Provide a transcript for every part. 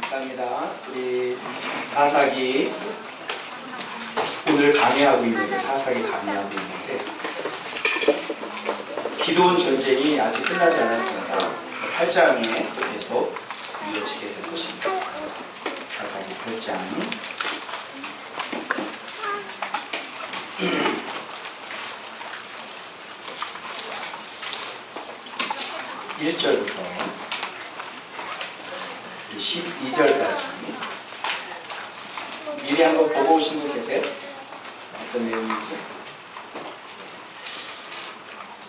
감사합니다. 우리 사사기 오늘 강의하고 있는데 기도원 전쟁이 아직 끝나지 않았습니다. 8장에 계속 이어지게 될 것입니다. 사사기 8장 1절부터 12절까지 미리 한번 보고 오신 분 계세요? 어떤 내용인지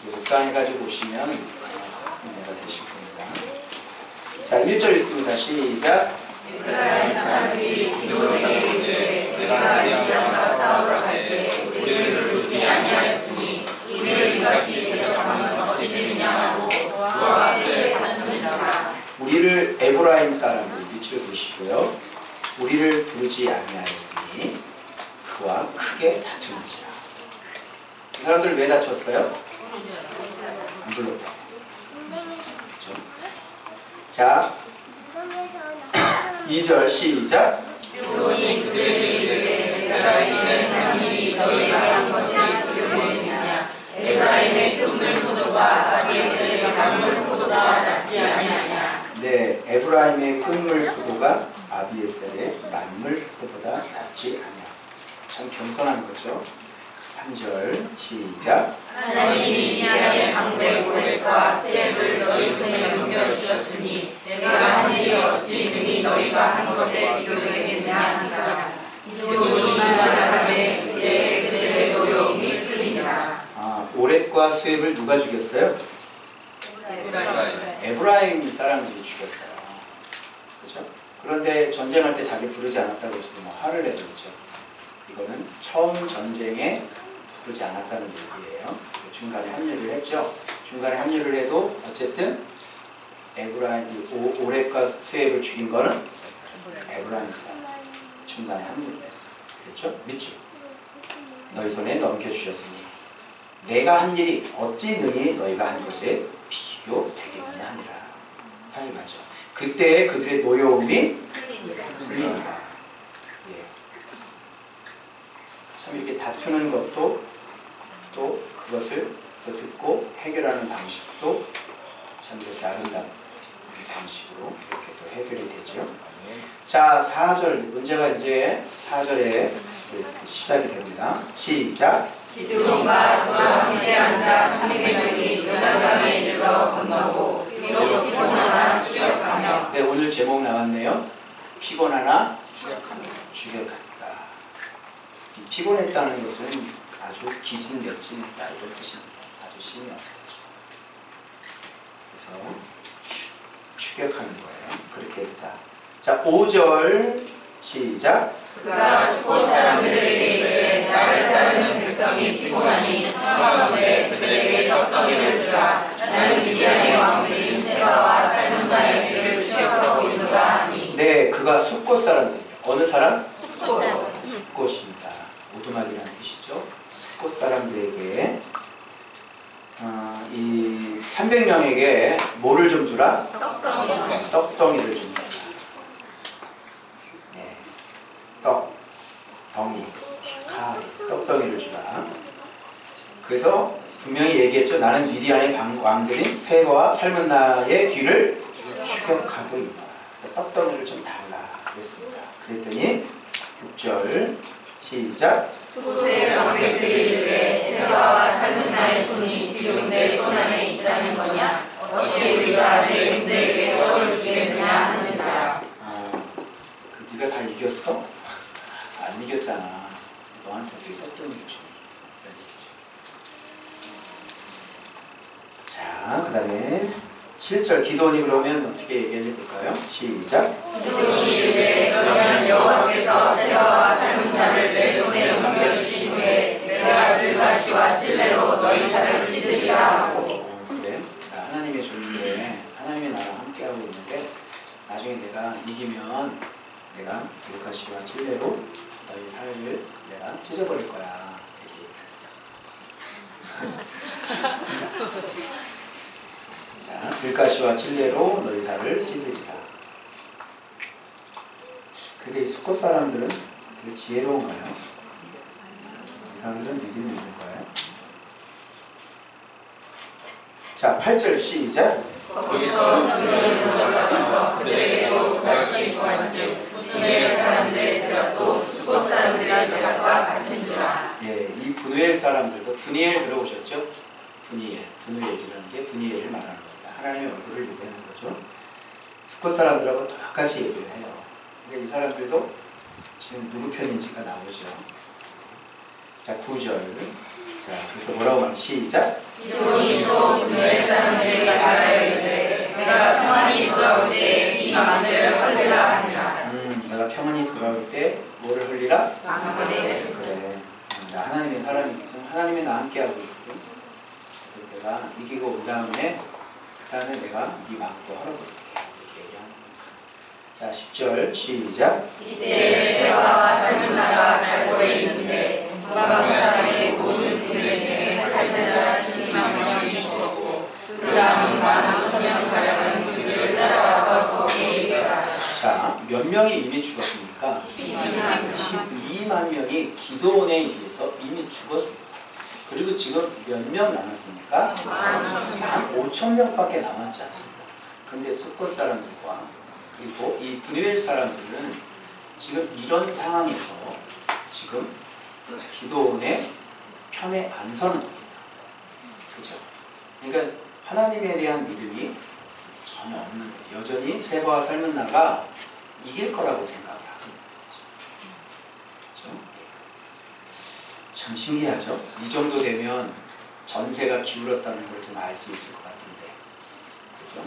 묵상해가지고 오시면 은혜가 되실 겁니다. 자, 1절 있습니다. 시작. 이스라엘 사람들이 기도원에게 이르되 우리가 미디안과 싸우러 갈 때 우리를 부르지 아니하였으니 이를 이같이 대적하면 어찌 되느냐 하고 그와 그의 다투는지라. 우리를 에브라임 사람들 위치를 보시고요. 우리를 부르지 아니하였으니 그와 크게 다투는지라. 이 사람들 왜 다쳤어요? 안 불렀다. 그렇죠? 자, 2절 시작. 기도원이 그들에게 이르되 내가 이제 한 일이 너희에게 한 것이 기록되느냐. 에브라임의 끈물 포도가 아비에셀의 만물 포도가 낫지 아니하냐. 네, 에브라임의 끈물 포도가 아비에셀의 만물 포도보다 낫지 아니하. 참 겸손한 거죠. 3절 시작. 하나님이 미디안의 방백 오렉과 셉을 너희 손에 넘겨주셨으니 내가 한 일이 어찌 능히 너희가 한 것에 비교되겠느냐 하니라. 기도원이 말하라매 그때 그들의 노력이 풀리니라. 오렛과 수앱을 누가 죽였어요? 에브라임 사람들이 죽였어요. 그렇죠? 그런데 전쟁할 때 자기 부르지 않았다고 해서 화를 내버렸죠. 이거는 처음 전쟁에 부르지 않았다는 얘기예요. 중간에 합류를 했죠. 중간에 합류를 해도 어쨌든 에브라임, 오렛과 수앱을 죽인 거는 에브라임 사람. 중간에 합류를 했어요. 그렇죠? 믿죠? 너희 손에 넘겨주셨으니 내가 한 일이 어찌 능히 너희가 한 것에 비교되겠느냐 하니라. 사실 맞죠? 그때 그들의 노여움이 풀립니다. 예. 참 이렇게 다투는 것도 또 그것을 또 듣고 해결하는 방식도 참 이렇게 아름다운 방식으로 이렇게 또 해결이 되죠. 자, 4절 문제가 이제 4절에 시작이 됩니다. 시작. 기드온과 그와 함께 앉아 300명이 요단강에 이르러 건너고 비록 피곤하나 추격하며. 네, 오늘 제목 나왔네요. 피곤하나 추격한다. 피곤했다는 것은 아주 기진맥진했다 이런 뜻입니다. 아주 심히 없었죠. 그래서 추격하는 거예요. 그렇게 했다. 자, 5절 시작. 그가 수고 사람들에게 이르되 나를 따르는 백성이 피곤하니 청하건대 그들에게 떡덩이를 주라. 나는 미디안의 왕들인 세바와 살문나의 길을 추격하고 있노라 하니. 네, 그가 숫곳 사람들이에요. 어느 사람? 숫곳. 숫곳입니다. 오두막이라는 뜻이죠. 숫곳 사람들에게 이 300명에게 뭐를 좀 주라? 떡덩이. 떡덩이를 준다. 네, 덩이, 떡덩이를 주라. 그래서 분명히 얘기했죠. 나는 미디안의 왕들인 세바와 살문나의 뒤를 추격하고 있다. 그래서 떡덩이를 좀 달라 그랬습니다. 그랬더니 6절 시작. 수고의 왕백들이 이르되 세바와 살문나의 손이 지금 내 손 안에 있다는 거냐. 어찌 우리가 내 군대에게 떡을 주겠느냐 하는지라. 네가 다 이겼어? 안 이겼잖아. 너한테 어떻게 떡덩이를 주니? 자, 그 다음에 7절 기도원이 그러면 어떻게 얘기해 볼까요? 시작. 기도원이 이르되 그러면 여호와께서 세바와 살문나를 내 손에 넘겨주신 후에 내가 들가시와 찔레로 너희 살을 찢으리라 하고. 그래? 나 하나님의 종인데 하나님이 나랑 함께하고 있는데 나중에 내가 이기면 내가 들가시와 찔레로 너희 살을 내가 찢어버릴 거야. 자, 들가시와 찔레로 너희 살을 찢으리라. 근데 이 수컷 사람들은 되게 지혜로운가요? 이 사람들은 믿음이 있는 거예요? 자, 8절 시작. 거기서 분노를 올라가서 그들에게도 같이 구한즉 분노의 사람들의 대답도 수곳 사람들의 대답과 같은지라. 예, 이 분우엘 사람들도 분이엘 들어보셨죠? 분우엘이라는 게 분이엘을 말하는 겁니다. 하나님의 얼굴을 얘기하는 거죠. 수컷 사람들하고 똑같이 얘기를 해요. 그러니까 이 사람들도 지금 누구 편인지가 나오죠. 자, 9절. 자, 그리고 뭐라고 말해? 시작. 기도니 또 분노의 사람들에게 말하여 이르되 내가 평안히 돌아올 때 이 마음대로 할례라 하니라. 내가 평안히 돌아올 때 뭐를 흘리라? 마음대로. 그래. 나 하나님의 사람이거든. 하나님이 나와 함께하고 있거든. 그래서 내가 이기고 온 다음에 그 다음에 내가 이 마음도 헐어볼게. 이렇게 얘기하는 거예요. 자, 10절 시작. 이때 세바와 살문나가 갈고에 있는데 무화과 사람의 모든 그들 중에 할례자 10만 명이 죽었고 그 다음 15,000명가량은 그들을 따라와서 거기에 이르더라. 자, 몇 명이 이미 죽었습니까? 12만 명이 기도원에 의해서 이미 죽었습니다. 그리고 지금 몇 명 남았습니까? 15,000명밖에 남았지 않습니다. 근데 수꽃 사람들과 그리고 이 분유엘 사람들은 지금 이런 상황에서 지금 기도원의 편에 안 서는 겁니다. 그죠? 그러니까 하나님에 대한 믿음이 전혀 없는 거예요. 여전히 세바와 살문나가 이길 거라고 생각을 하는 거죠. 참 신기하죠? 이 정도 되면 전세가 기울었다는 걸 좀 알 수 있을 것 같은데. 그죠?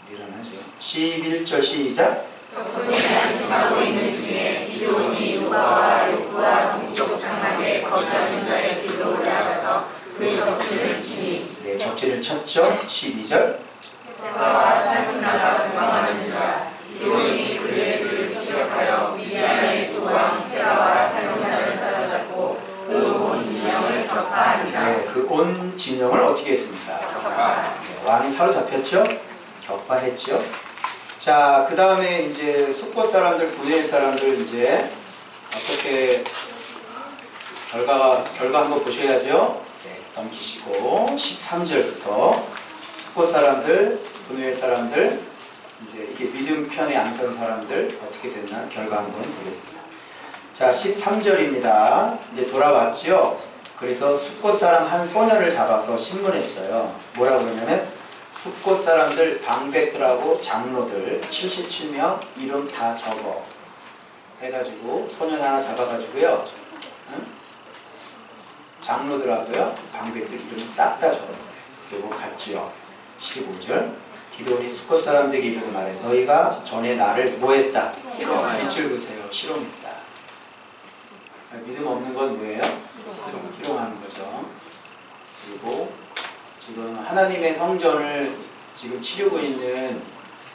미련하죠. 11절 시작. 적군이 안심하고 있는 중에 기드온이 노바와 욕구와 동쪽 장막에 거주하는 자의 길로 올라가서 그 적진을 치니. 네, 적진을 쳤죠. 12절. 세바와 살문나가 도망하는지라. 기드온이 그의 길을 추격하여 미디안의 두 왕 세바와 살문나를 사로잡고 그 온 진영을 격파하니라. 네, 그 온 진영을 어떻게 했습니까? 네, 왕이 사로잡혔죠. 격파했죠. 자, 그 다음에 이제 수꽃 사람들, 분해엘 사람들 이제 어떻게 결과 한번 보셔야죠. 네, 넘기시고 13절부터 수꽃 사람들, 분해엘 사람들 이제 이게 믿음 편에 안 선 사람들 어떻게 됐나 결과 한번 보겠습니다. 자, 13절입니다. 이제 돌아왔죠. 그래서 수꽃 사람 한 소년을 잡아서 신문했어요. 뭐라고 그러냐면 수꽃 사람들, 방백들하고 장로들 77명 이름 다 적어 해가지고 소년 하나 잡아가지고요. 응? 장로들하고요, 방백들 이름을 싹 다 적었어요. 그리고 갔지요. 15절. 기도원이 수꽃 사람들에게 이르고 말해 너희가 전에 나를 뭐했다? 빛을 보세요. 실험했다. 믿음 없는 건 뭐예요? 희롱하는 거죠. 그리고 지금 하나님의 성전을 지금 치르고 있는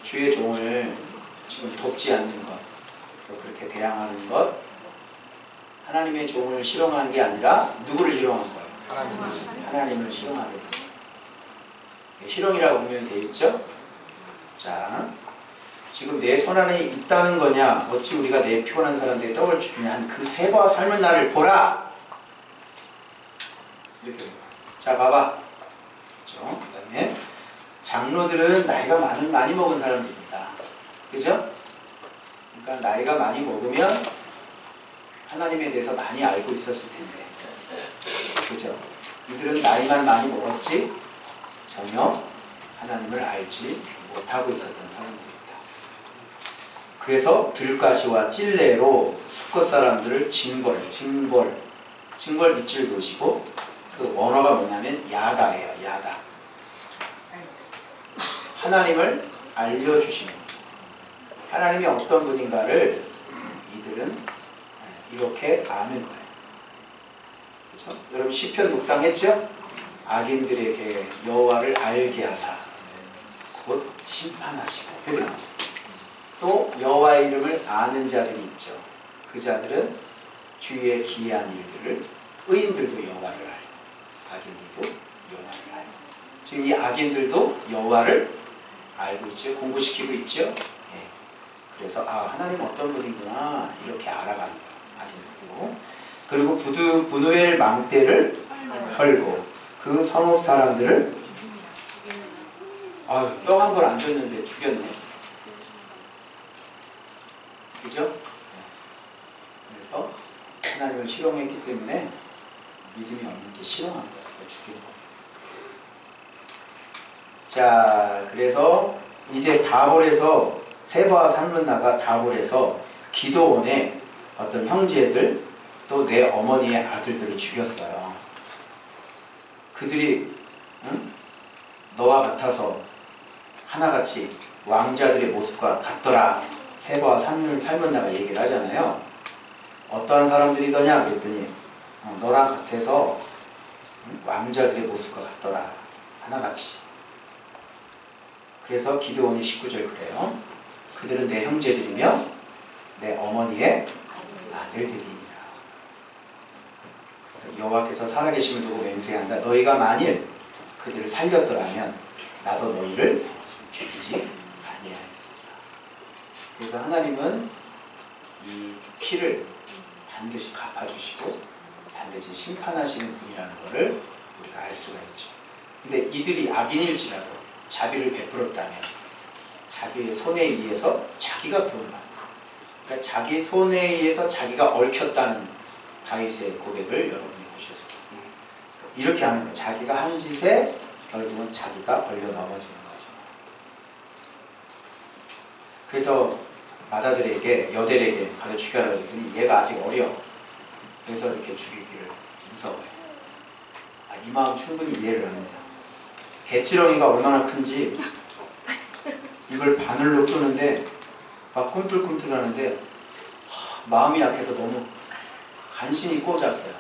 주의 종을 지금 돕지 않는 것, 그렇게 대항하는 것, 하나님의 종을 실험한 게 아니라 누구를 실험한 거예요? 하나님을 실험하게 됩니다. 실험이라고 보면 되겠죠? 자, 지금 내 손안에 있다는 거냐, 어찌 우리가 내 피곤한 사람들의 떡을 주냐, 그 세바와 삶은 나를 보라! 이렇게. 자, 봐봐. 그렇죠? 그 다음에 장로들은 나이가 많이 먹은 사람들입니다. 그죠? 그러니까 나이가 많이 먹으면 하나님에 대해서 많이 알고 있었을 텐데. 그죠? 이들은 나이만 많이 먹었지 전혀 하나님을 알지 못하고 있었던 사람들입니다. 그래서 들가시와 찔레로 수컷 사람들을 징벌 밑줄 놓으시고 그 원어가 뭐냐면 야다예요. 야다. 하나님을 알려주시는 거죠. 하나님이 어떤 분인가를 이들은 이렇게 아는 거예요. 그렇죠? 여러분 시편 묵상했죠? 악인들에게 여호와를 알게 하사 곧 심판하시고. 또 여호와의 이름을 아는 자들이 있죠. 그 자들은 주의 기이한 일들을, 의인들도 여호와를 알고 악인들도 여호와를 알고. 지금 이 악인들도 여호와를 알고 있죠. 공부시키고 있죠. 예. 그래서 아, 하나님은 어떤 분이구나 이렇게 알아가는 거예요. 그리고 분우엘 망대를 헐고 그 성읍 사람들을 떡 한 걸 안 줬는데 죽였네. 그죠? 네. 그래서 하나님을 실용했기 때문에 믿음이 없는 게 실용한 거예요. 죽이는 거예요. 자, 그래서 이제 다볼에서 세바와 살문나가 다볼에서 기드온의 어떤 형제들 또 내 어머니의 아들들을 죽였어요. 그들이 너와 같아서 하나같이 왕자들의 모습과 같더라. 세바와 살문나가 얘기를 하잖아요. 어떠한 사람들이더냐 그랬더니 너랑 같아서 왕자들의 모습과 같더라. 하나같이. 그래서 기드온이 19절 그래요. 그들은 내 형제들이며 내 어머니의 아들들이니라. 여호와께서 살아계심을 두고 맹세한다. 너희가 만일 그들을 살렸더라면 나도 너희를 죽이지 아니하였습니다. 그래서 하나님은 이 피를 반드시 갚아주시고 반드시 심판하시는 분이라는 것을 우리가 알 수가 있죠. 근데 이들이 악인일지라도 자비를 베풀었다면 자기의 손에 의해서 자기가 구원받는, 그러니까 자기 손에 의해서 자기가 얽혔다는 다윗의 고백을 여러분이 보셨을 겁니다. 이렇게 하는 거예요. 자기가 한 짓에 결국은 자기가 걸려 넘어지는 거죠. 그래서 마다들에게, 여델에게 가서 죽여라 그랬더니 얘가 아직 어려. 그래서 이렇게 죽이기를 무서워해요. 이 마음 충분히 이해를 합니다. 개치렁이가 얼마나 큰지 이걸 바늘로 끄는데 막 꿈틀꿈틀하는데 마음이 약해서 너무 간신히 꽂았어요.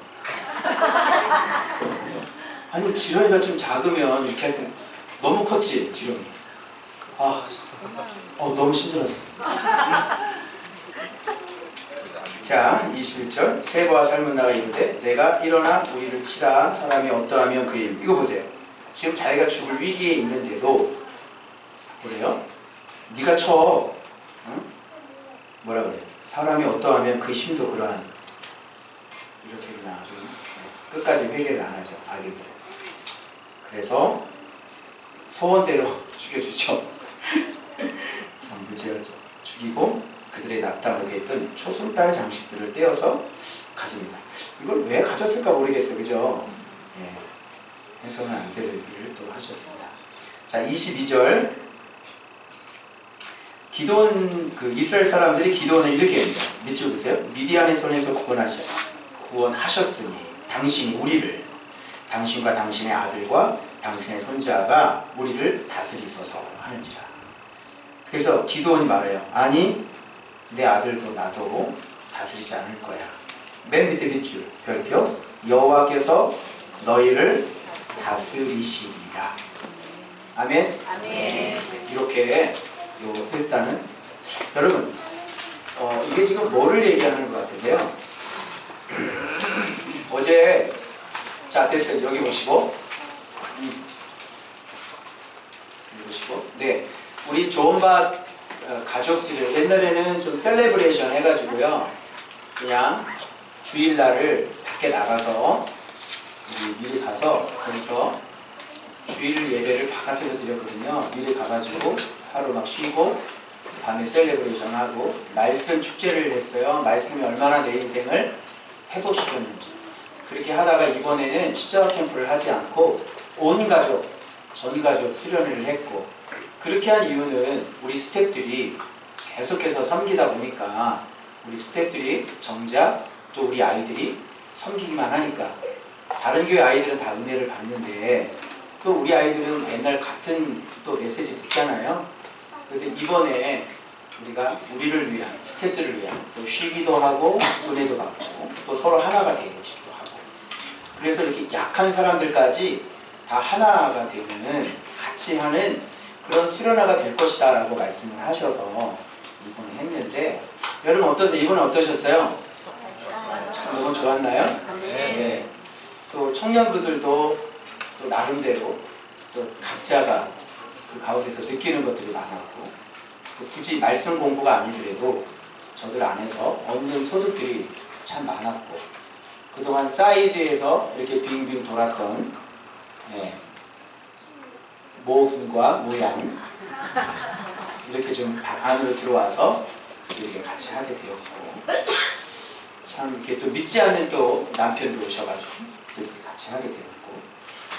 아니 지렁이가 좀 작으면 이렇게 할 때 너무 컸지 지렁이. 진짜 너무 힘들었어. 자 21절 세바와 살문나가 이르되 내가 일어나 우리를 치라 사람이 어떠하면 그 일. 이거 보세요. 지금 자기가 죽을 위기에 있는데도 그래요? 네가 쳐. 응? 뭐라 그래? 사람이 어떠하면 그 힘도 그러한. 이렇게 그냥 아주 끝까지 회개를 안 하죠. 악인들은. 그래서 소원대로 죽여주죠. 참 무지하죠. 죽이고 그들의 낙타목에 있던 초승달 장식들을 떼어서 가집니다. 이걸 왜 가졌을까 모르겠어요. 그죠? 예. 해서는 안 될 일을 또 하셨습니다. 자 22절 기드온 이스라엘 사람들이 기드온을 이렇게 합니다. 밑줄 보세요. 미디안의 손에서 구원하셨으니 당신이 우리를 당신과 당신의 아들과 당신의 손자가 우리를 다스리소서 하는지라. 그래서 기드온이 말해요. 아니 내 아들도 나도 다스리지 않을 거야. 맨 밑에 밑줄 별표 여호와께서 너희를 다스리시리라. 아멘. 아멘. 이렇게 일단은 여러분 이게 지금 뭐를 얘기하는 것 같으세요? 어제 자 됐어요. 여기 보시고 네 우리 좋은밭 가족수를 옛날에는 좀 셀레브레이션 해가지고요 그냥 주일날을 밖에 나가서 미리 가서 거기서 주일 예배를 바깥에서 드렸거든요. 미리 가가지고 하루 막 쉬고 밤에 셀레브레이션 하고 말씀 축제를 했어요. 말씀이 얼마나 내 인생을 회복시켰는지. 그렇게 하다가 이번에는 십자가 캠프를 하지 않고 온 가족, 전 가족 수련회를 했고, 그렇게 한 이유는 우리 스태프들이 계속해서 섬기다 보니까 우리 스태프들이 정작 또 우리 아이들이 섬기기만 하니까 다른 교회 아이들은 다 은혜를 받는데 또 우리 아이들은 맨날 같은 또 메시지 듣잖아요. 그래서 이번에 우리가 우리를 위한, 스태프들을 위한 또 쉬기도 하고 은혜도 받고 또 서로 하나가 되어지기도 하고, 그래서 이렇게 약한 사람들까지 다 하나가 되는, 같이 하는 그런 수련회가 될 것이다 라고 말씀을 하셔서 이번에 했는데, 여러분 어떠세요? 이번에 어떠셨어요? 너무 좋았나요? 네. 또 청년부들도 또 나름대로 또 각자가 그 가운데서 느끼는 것들이 많았고, 굳이 말씀 공부가 아니더라도 저들 안에서 얻는 소득들이 참 많았고 그동안 사이드에서 이렇게 빙빙 돌았던 모훈과 모양 이렇게 좀 안으로 들어와서 이렇게 같이 하게 되었고 참 이렇게 또 믿지 않는 또 남편도 오셔가지고 이렇게 같이 하게 되었고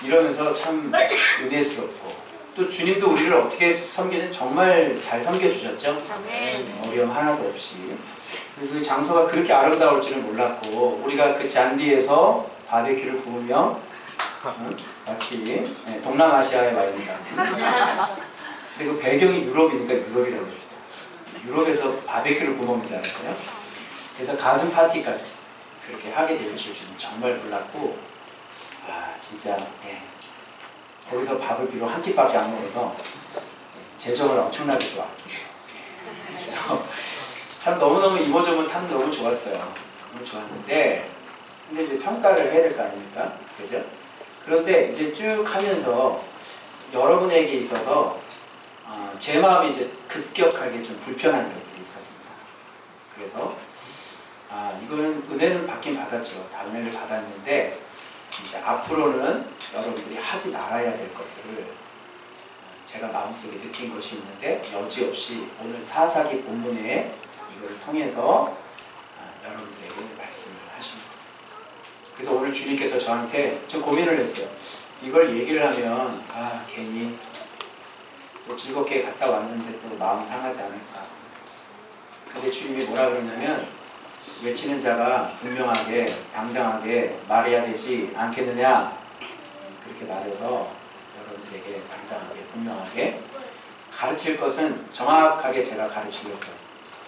이러면서 참 은혜스럽고 또 주님도 우리를 어떻게 섬기는 정말 잘 섬겨주셨죠. 어려움 하나도 없이. 그 장소가 그렇게 아름다울 줄은 몰랐고 우리가 그 잔디에서 바베큐를 구우며 마치 동남아시아에 와 있는 것 같은. 근데 그 배경이 유럽이니까 유럽이라고 해줍니다. 유럽에서 바베큐를 구워 먹는 줄 알았어요. 그래서 가슴 파티까지 그렇게 하게 될 줄은 정말 몰랐고 진짜 거기서 밥을 비록 한 끼밖에 안 먹어서 재정을 엄청나게 좋아. 그래서 참 너무너무 이모저모 참 너무 좋았어요. 너무 좋았는데 근데 이제 평가를 해야 될 거 아닙니까? 그죠? 그런데 이제 쭉 하면서 여러분에게 있어서 제 마음이 이제 급격하게 좀 불편한 것들이 있었습니다. 그래서 이거는 은혜는 받긴 받았죠. 다 은혜를 받았는데 이제 앞으로는 여러분들이 하지 말아야 될 것들을 제가 마음속에 느낀 것이 있는데 여지없이 오늘 사사기 본문에 이걸 통해서 여러분들에게 말씀을 하십니다. 그래서 오늘 주님께서 저한테 좀 고민을 했어요. 이걸 얘기를 하면 괜히 또 즐겁게 갔다 왔는데 또 마음 상하지 않을까. 근데 주님이 뭐라 그러냐면 외치는 자가 분명하게 당당하게 말해야 되지 않겠느냐 그렇게 말해서 여러분들에게 당당하게 분명하게 가르칠 것은 정확하게 제가 가르치려고.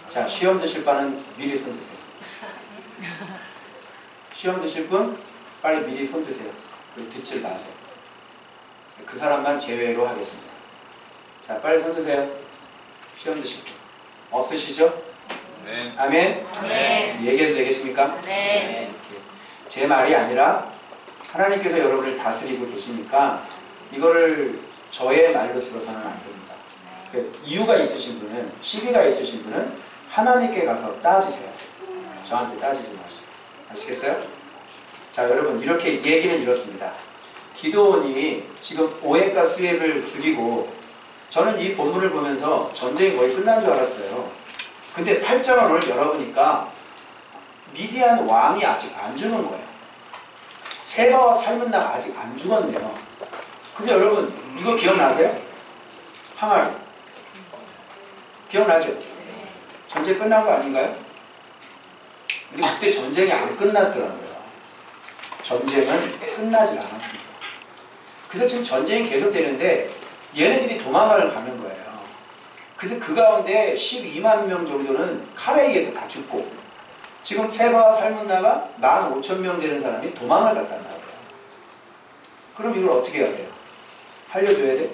자, 시험 드실 바는 미리 손 드세요. 시험 드실 분 빨리 미리 손 드세요. 그리고 듣질 마세요. 그 사람만 제외로 하겠습니다. 자, 빨리 손 드세요. 시험 드실 분 없으시죠? 네. 아멘? 네. 얘기해도 되겠습니까? 네. 제 말이 아니라 하나님께서 여러분을 다스리고 계시니까 이거를 저의 말로 들어서는 안 됩니다. 그 이유가 있으신 분은, 시비가 있으신 분은 하나님께 가서 따지세요. 저한테 따지지 마시고. 아시겠어요? 자, 여러분 이렇게 얘기는 이렇습니다. 기드온이 지금 오획과 수획을 죽이고 저는 이 본문을 보면서 전쟁이 거의 끝난 줄 알았어요. 근데 8장을 오늘 열어보니까 미디안 왕이 아직 안 죽은 거예요. 세바와 살문나가 아직 안 죽었네요. 그래서 여러분 이거 기억나세요? 항아리 기억나죠? 전쟁 끝난 거 아닌가요? 근데 그때 전쟁이 안 끝났더라고요. 전쟁은 끝나지 않았습니다. 그래서 지금 전쟁이 계속되는데 얘네들이 도망을 가는 거예요. 그래서 그 가운데 12만 명 정도는 칼에 의해서 다 죽고 지금 세바와 살문나가 15,000명 되는 사람이 도망을 갔단 말이에요. 그럼 이걸 어떻게 해야 돼요? 살려줘야 돼?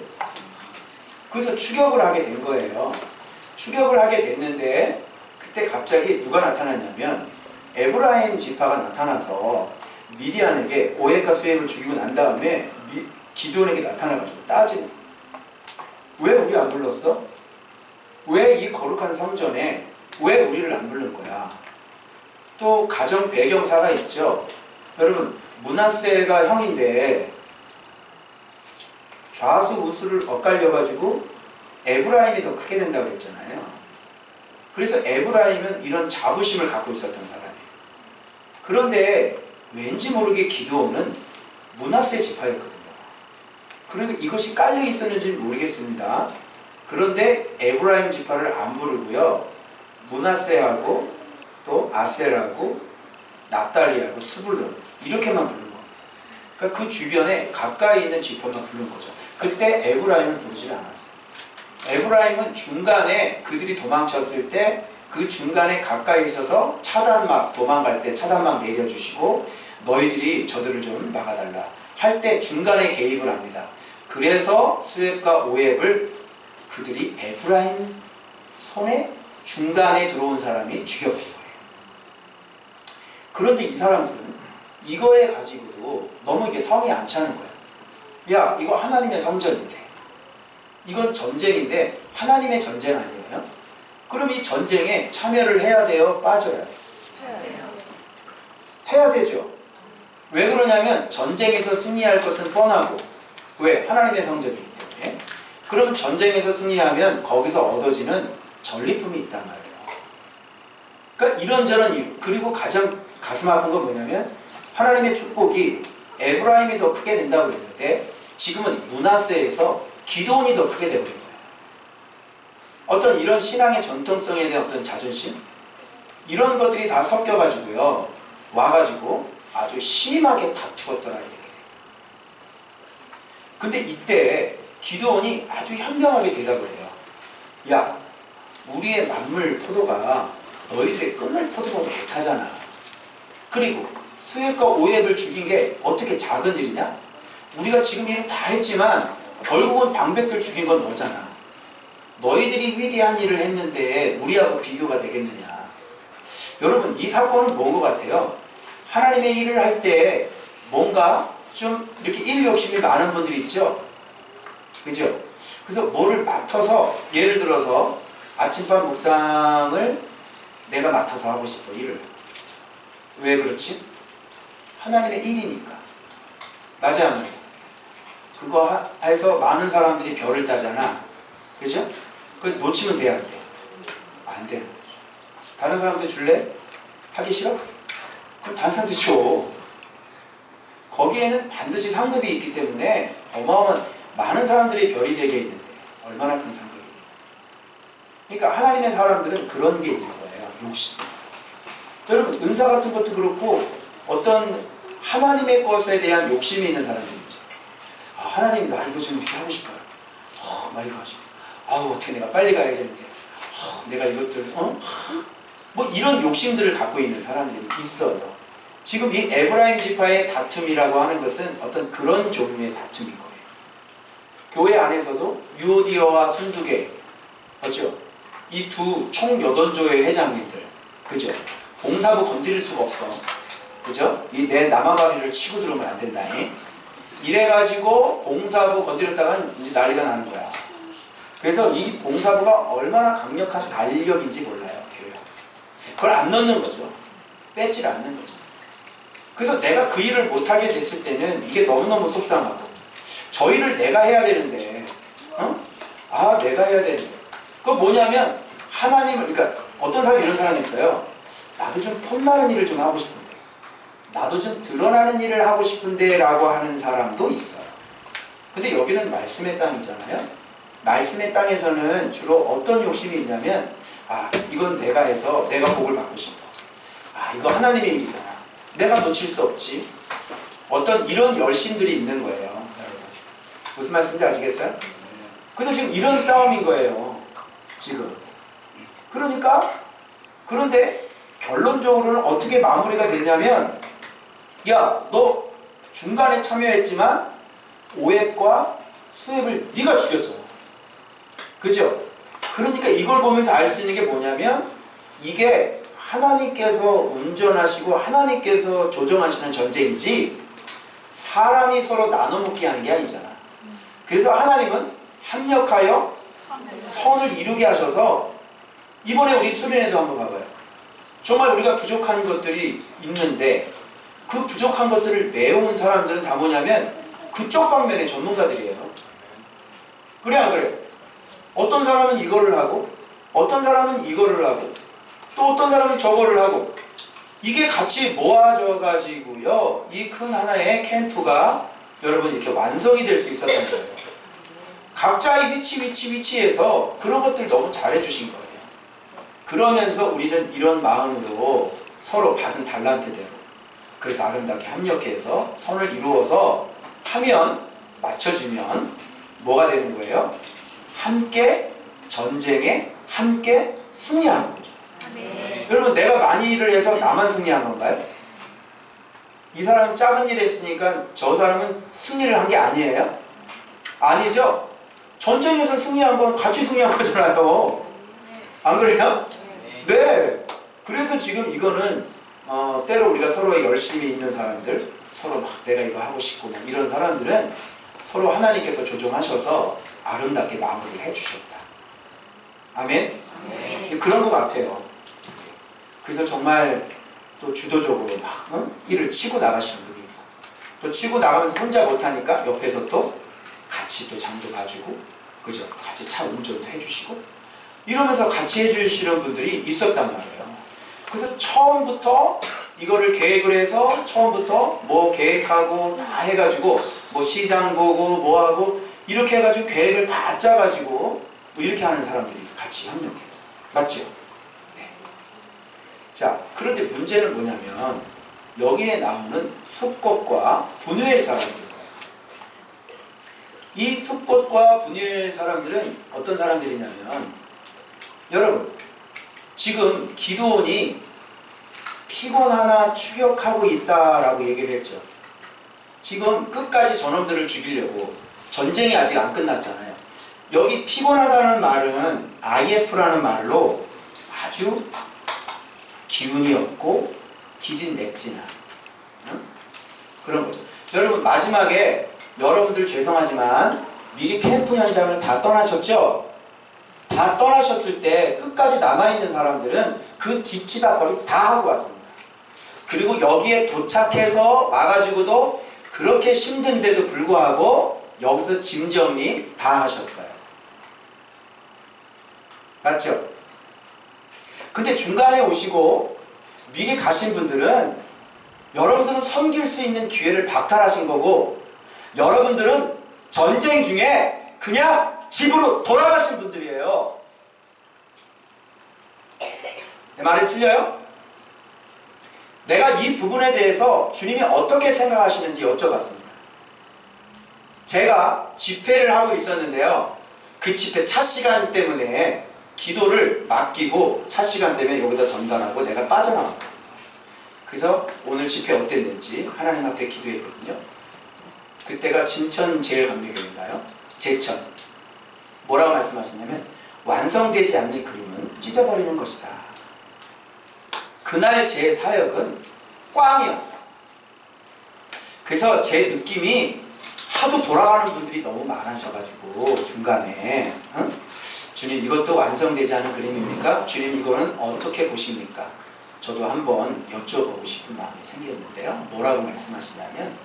그래서 추격을 하게 된 거예요. 추격을 하게 됐는데 그때 갑자기 누가 나타났냐면 에브라임 지파가 나타나서 미디안에게 오획과 수획을 죽이고 난 다음에 기드온에게 나타나가지고 따지는 거예요. 왜 우리 안 불렀어? 왜 이 거룩한 성전에 왜 우리를 안 부른 거야? 또 가정 배경사가 있죠. 여러분 므낫세가 형인데 좌수 우수를 엇갈려가지고 에브라임이 더 크게 된다고 그랬잖아요. 그래서 에브라임은 이런 자부심을 갖고 있었던 사람이에요. 그런데 왠지 모르게 기드온은 므낫세 지파였거든요. 그리고 이것이 깔려 있었는지는 모르겠습니다. 그런데 에브라임 지파를 안 부르고요. 므낫세하고 또 아셀하고 납달리하고 스불론 이렇게만 부른 거예요. 그러니까 그 주변에 가까이 있는 지파만 부른 거죠. 그때 에브라임을 부르지 않았어요. 에브라임은 중간에 그들이 도망쳤을 때 그 중간에 가까이 있어서 차단막 도망갈 때 차단막 내려주시고 너희들이 저들을 좀 막아달라 할 때 중간에 개입을 합니다. 그래서 스웹과 오획을 그들이 에브라임 손에 중간에 들어온 사람이 죽여버린 거예요. 그런데 이 사람들은 이거에 가지고도 너무 이게 성이 안 차는 거예요. 야, 이거 하나님의 성전인데 이건 전쟁인데 하나님의 전쟁 아니에요? 그럼 이 전쟁에 참여를 해야 돼요? 빠져야 돼요? 해야 되죠. 왜 그러냐면 전쟁에서 승리할 것은 뻔하고, 왜? 하나님의 성전이기 때문에. 그럼 전쟁에서 승리하면 거기서 얻어지는 전리품이 있단 말이에요. 그러니까 이런저런 이유. 그리고 가장 가슴 아픈 건 뭐냐면 하나님의 축복이 에브라임이 더 크게 된다고 그랬는데 지금은 므낫세에서 기드온이 더 크게 되고 있는 거예요. 어떤 이런 신앙의 전통성에 대한 어떤 자존심, 이런 것들이 다 섞여가지고요, 와가지고 아주 심하게 다투었더라 이렇게. 근데 이때 기드온이 아주 현명하게 대답을 해요. 야, 우리의 만물 포도가 너희들의 끊을 포도보다 못하잖아. 그리고 수액과 오액을 죽인 게 어떻게 작은 일이냐? 우리가 지금 일을 다 했지만 결국은 방백들 죽인 건 너잖아. 너희들이 위대한 일을 했는데 우리하고 비교가 되겠느냐. 여러분, 이 사건은 뭔 것 같아요? 하나님의 일을 할 때 뭔가 좀 이렇게 일 욕심이 많은 분들이 있죠? 그죠? 그래서 뭐를 맡아서, 예를 들어서 아침밥 묵상을 내가 맡아서 하고 싶어, 일을. 왜 그렇지? 하나님의 일이니까. 맞아, 안 맞아? 그거 해서 많은 사람들이 별을 따잖아. 그죠? 그거 놓치면 돼, 안 돼? 안 돼. 다른 사람들 줄래? 하기 싫어? 그럼 다른 사람들 줘. 거기에는 반드시 상급이 있기 때문에 어마어마한 많은 사람들이 별이 되게 있는데 얼마나 큰 상급이. 그러니까 하나님의 사람들은 그런 게 있는 거예요. 욕심. 여러분, 은사 같은 것도 그렇고 어떤 하나님의 것에 대한 욕심이 있는 사람들이 있죠. 아, 하나님, 나 이거 좀 이렇게 하고 싶어요. 막 이거 하시고, 아우, 어떻게 내가 빨리 가야 되는데, 내가 이것들, 뭐 이런 욕심들을 갖고 있는 사람들이 있어요. 지금 이 에브라임 지파의 다툼이라고 하는 것은 어떤 그런 종류의 다툼인 거예요. 교회 안에서도 유오디어와 순두계, 그렇죠? 이 두 총 8조의 회장님들, 그죠? 봉사부 건드릴 수가 없어. 그죠? 이 내 남아바리를 치고 들어오면 안 된다. 이래가지고 봉사부 건드렸다간 이제 난리가 나는 거야. 그래서 이 봉사부가 얼마나 강력한 난력인지 몰라요, 교회. 그걸 안 넣는 거죠. 뺏질 않는 거죠. 그래서 내가 그 일을 못하게 됐을 때는 이게 너무너무 속상하고, 저 일을 내가 해야 되는데, 내가 해야 되는데. 그거 뭐냐면, 하나님을, 그러니까 어떤 사람이 이런 사람이 있어요. 나도 좀 폼나는 일을 좀 하고 싶은데, 나도 좀 드러나는 일을 하고 싶은데 라고 하는 사람도 있어요. 근데 여기는 말씀의 땅이잖아요. 말씀의 땅에서는 주로 어떤 욕심이 있냐면, 이건 내가 해서 내가 복을 받고 싶어. 이거 하나님의 일이잖아. 내가 놓칠 수 없지. 어떤 이런 열심들이 있는 거예요, 여러분. 무슨 말씀인지 아시겠어요? 그래서 지금 이런 싸움인 거예요, 지금. 그런데 결론적으로는 어떻게 마무리가 됐냐면, 야, 너 중간에 참여했지만 오획과 수획을 네가 죽였잖아. 그죠? 그러니까 이걸 보면서 알 수 있는 게 뭐냐면, 이게 하나님께서 운전하시고 하나님께서 조정하시는 전쟁이지 사람이 서로 나눠먹기 하는 게 아니잖아. 그래서 하나님은 합력하여 선을 이루게 하셔서, 이번에 우리 수련회도 한번 봐봐요. 정말 우리가 부족한 것들이 있는데 그 부족한 것들을 메운 사람들은 다 뭐냐면 그쪽 방면의 전문가들이에요. 그래 안 그래? 어떤 사람은 이거를 하고 어떤 사람은 이거를 하고 또 어떤 사람은 저거를 하고, 이게 같이 모아져 가지고요, 이 큰 하나의 캠프가 여러분 이렇게 완성이 될 수 있었던 거예요. 각자의 위치에서 그런 것들 너무 잘해 주신 거예요. 그러면서 우리는 이런 마음으로 서로 받은 달란트대로, 그래서 아름답게 합력해서 선을 이루어서 하면, 맞춰주면 뭐가 되는 거예요? 함께 전쟁에 함께 승리하는 거죠. 네. 여러분, 내가 많이 일을 해서 나만 승리한 건가요? 이 사람은 작은 일을 했으니까 저 사람은 승리를 한 게 아니에요? 아니죠? 전쟁에서 승리한 건 같이 승리한 거잖아요. 안 그래요? 네. 그래서 지금 이거는 때로 우리가 서로의 열심이 있는 사람들, 서로 막 내가 이거 하고 싶고 막 이런 사람들은 서로 하나님께서 조정하셔서 아름답게 마무리를 해주셨다. 아멘? 네. 그런 것 같아요. 그래서 정말 또 주도적으로 막 일을 치고 나가시는 분이 있고, 또 치고 나가면서 혼자 못하니까 옆에서 또 같이 또 장도 봐주고, 그죠? 같이 차 운전도 해주시고, 이러면서 같이 해주시는 분들이 있었단 말이에요. 그래서 처음부터 이거를 계획을 해서 처음부터 뭐 계획하고 다 해가지고 뭐 시장 보고 뭐 하고 이렇게 해가지고 계획을 다 짜가지고 뭐 이렇게 하는 사람들이 같이 협력했어요. 맞죠? 네. 자, 그런데 문제는 뭐냐면 여기에 나오는 숲꽃과 분유엘 사람들. 이 숲꽃과 분유엘 사람들은 어떤 사람들이냐면, 여러분 지금 기드온이 피곤하나 추격하고 있다라고 얘기를 했죠. 지금 끝까지 저놈들을 죽이려고 전쟁이 아직 안 끝났잖아요. 여기 피곤하다는 말은 IF라는 말로 아주 기운이 없고 기진맥진한 그런 거죠. 여러분 마지막에 여러분들 죄송하지만 미리 캠프 현장을 다 떠나셨죠? 다 떠나셨을 때 끝까지 남아있는 사람들은 그 뒤치다거리 다 하고 왔습니다. 그리고 여기에 도착해서 와가지고도 그렇게 힘든데도 불구하고 여기서 짐 정리 다 하셨어요. 맞죠? 근데 중간에 오시고 미리 가신 분들은 여러분들은 섬길 수 있는 기회를 박탈하신 거고, 여러분들은 전쟁 중에 그냥 집으로 돌아가신 분들이에요. 내 말이 틀려요? 내가 이 부분에 대해서 주님이 어떻게 생각하시는지 여쭤봤습니다. 제가 집회를 하고 있었는데요. 그 집회 차 시간 때문에 기도를 맡기고 차 시간 때문에 여기다 전달하고 내가 빠져나왔거든요. 그래서 오늘 집회 어땠는지 하나님 앞에 기도했거든요. 그때가 진천제일감리교회인가요? 제천. 뭐라고 말씀하셨냐면 완성되지 않는 그림은 찢어버리는 것이다. 그날 제 사역은 꽝이었어요. 그래서 제 느낌이 하도 돌아가는 분들이 너무 많으셔가지고 중간에 주님 이것도 완성되지 않은 그림입니까? 주님 이거는 어떻게 보십니까? 저도 한번 여쭤보고 싶은 마음이 생겼는데요. 뭐라고 말씀하시냐면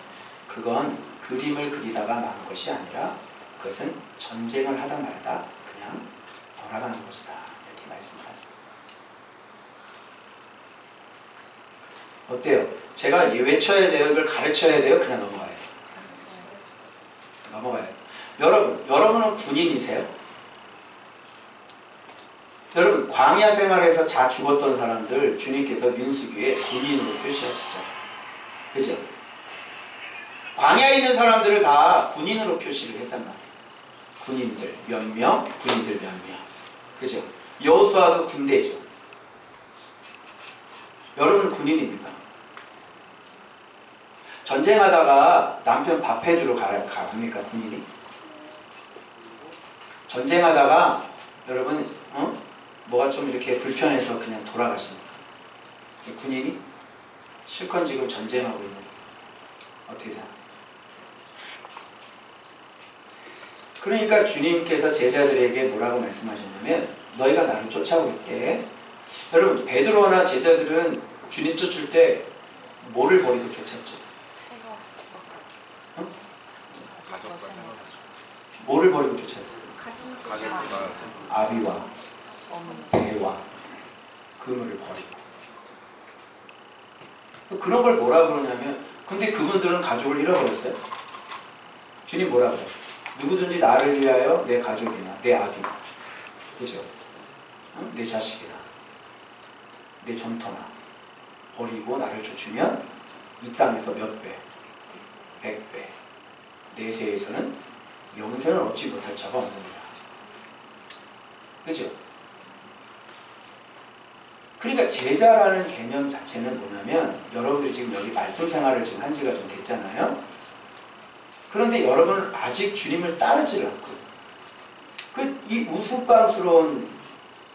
그건 그림을 그리다가 만 것이 아니라 그것은 전쟁을 하다 말다 그냥 돌아가는 것이다. 이렇게 말씀을 하십니다. 어때요? 제가 외쳐야 돼요? 이걸 가르쳐야 돼요? 그냥 넘어가야 돼요? 넘어가야 돼요. 여러분은 군인이세요? 여러분 광야 생활에서 다 죽었던 사람들 주님께서 민수기에 군인으로 표시하시죠. 그죠? 광야에 있는 사람들을 다 군인으로 표시를 했단 말이에요. 군인들 몇 명, 군인들 몇 명. 그죠? 여호수아도 군대죠. 여러분 군인입니까? 전쟁하다가 남편 밥 해주러 갑니까 군인이? 전쟁하다가 여러분 뭐가 좀 이렇게 불편해서 그냥 돌아가십니까? 군인이? 실컷 지금 전쟁하고 있는 어떻게 생각해요? 그러니까 주님께서 제자들에게 뭐라고 말씀하셨냐면 너희가 나를 쫓아올 때, 여러분 베드로나 제자들은 주님 쫓을 때 뭐를 버리고 쫓았죠? 뭐를 버리고 쫓았어요? 아비와 배와 그물을 버리고. 그런 걸 뭐라 그러냐면, 근데 그분들은 가족을 잃어버렸어요. 주님 뭐라 그래요? 누구든지 나를 위하여 내 가족이나 내 아비나, 그죠? 내 자식이나 내 전터나 버리고 나를 쫓으면 이 땅에서 몇 배, 100배, 내세에서는 영생을 얻지 못할 자가 없느니라. 그죠? 그러니까 제자라는 개념 자체는 뭐냐면, 여러분들이 지금 여기 말씀 생활을 지금 한 지가 좀 됐잖아요. 그런데 여러분은 아직 주님을 따르지를 않고, 이 우스꽝스러운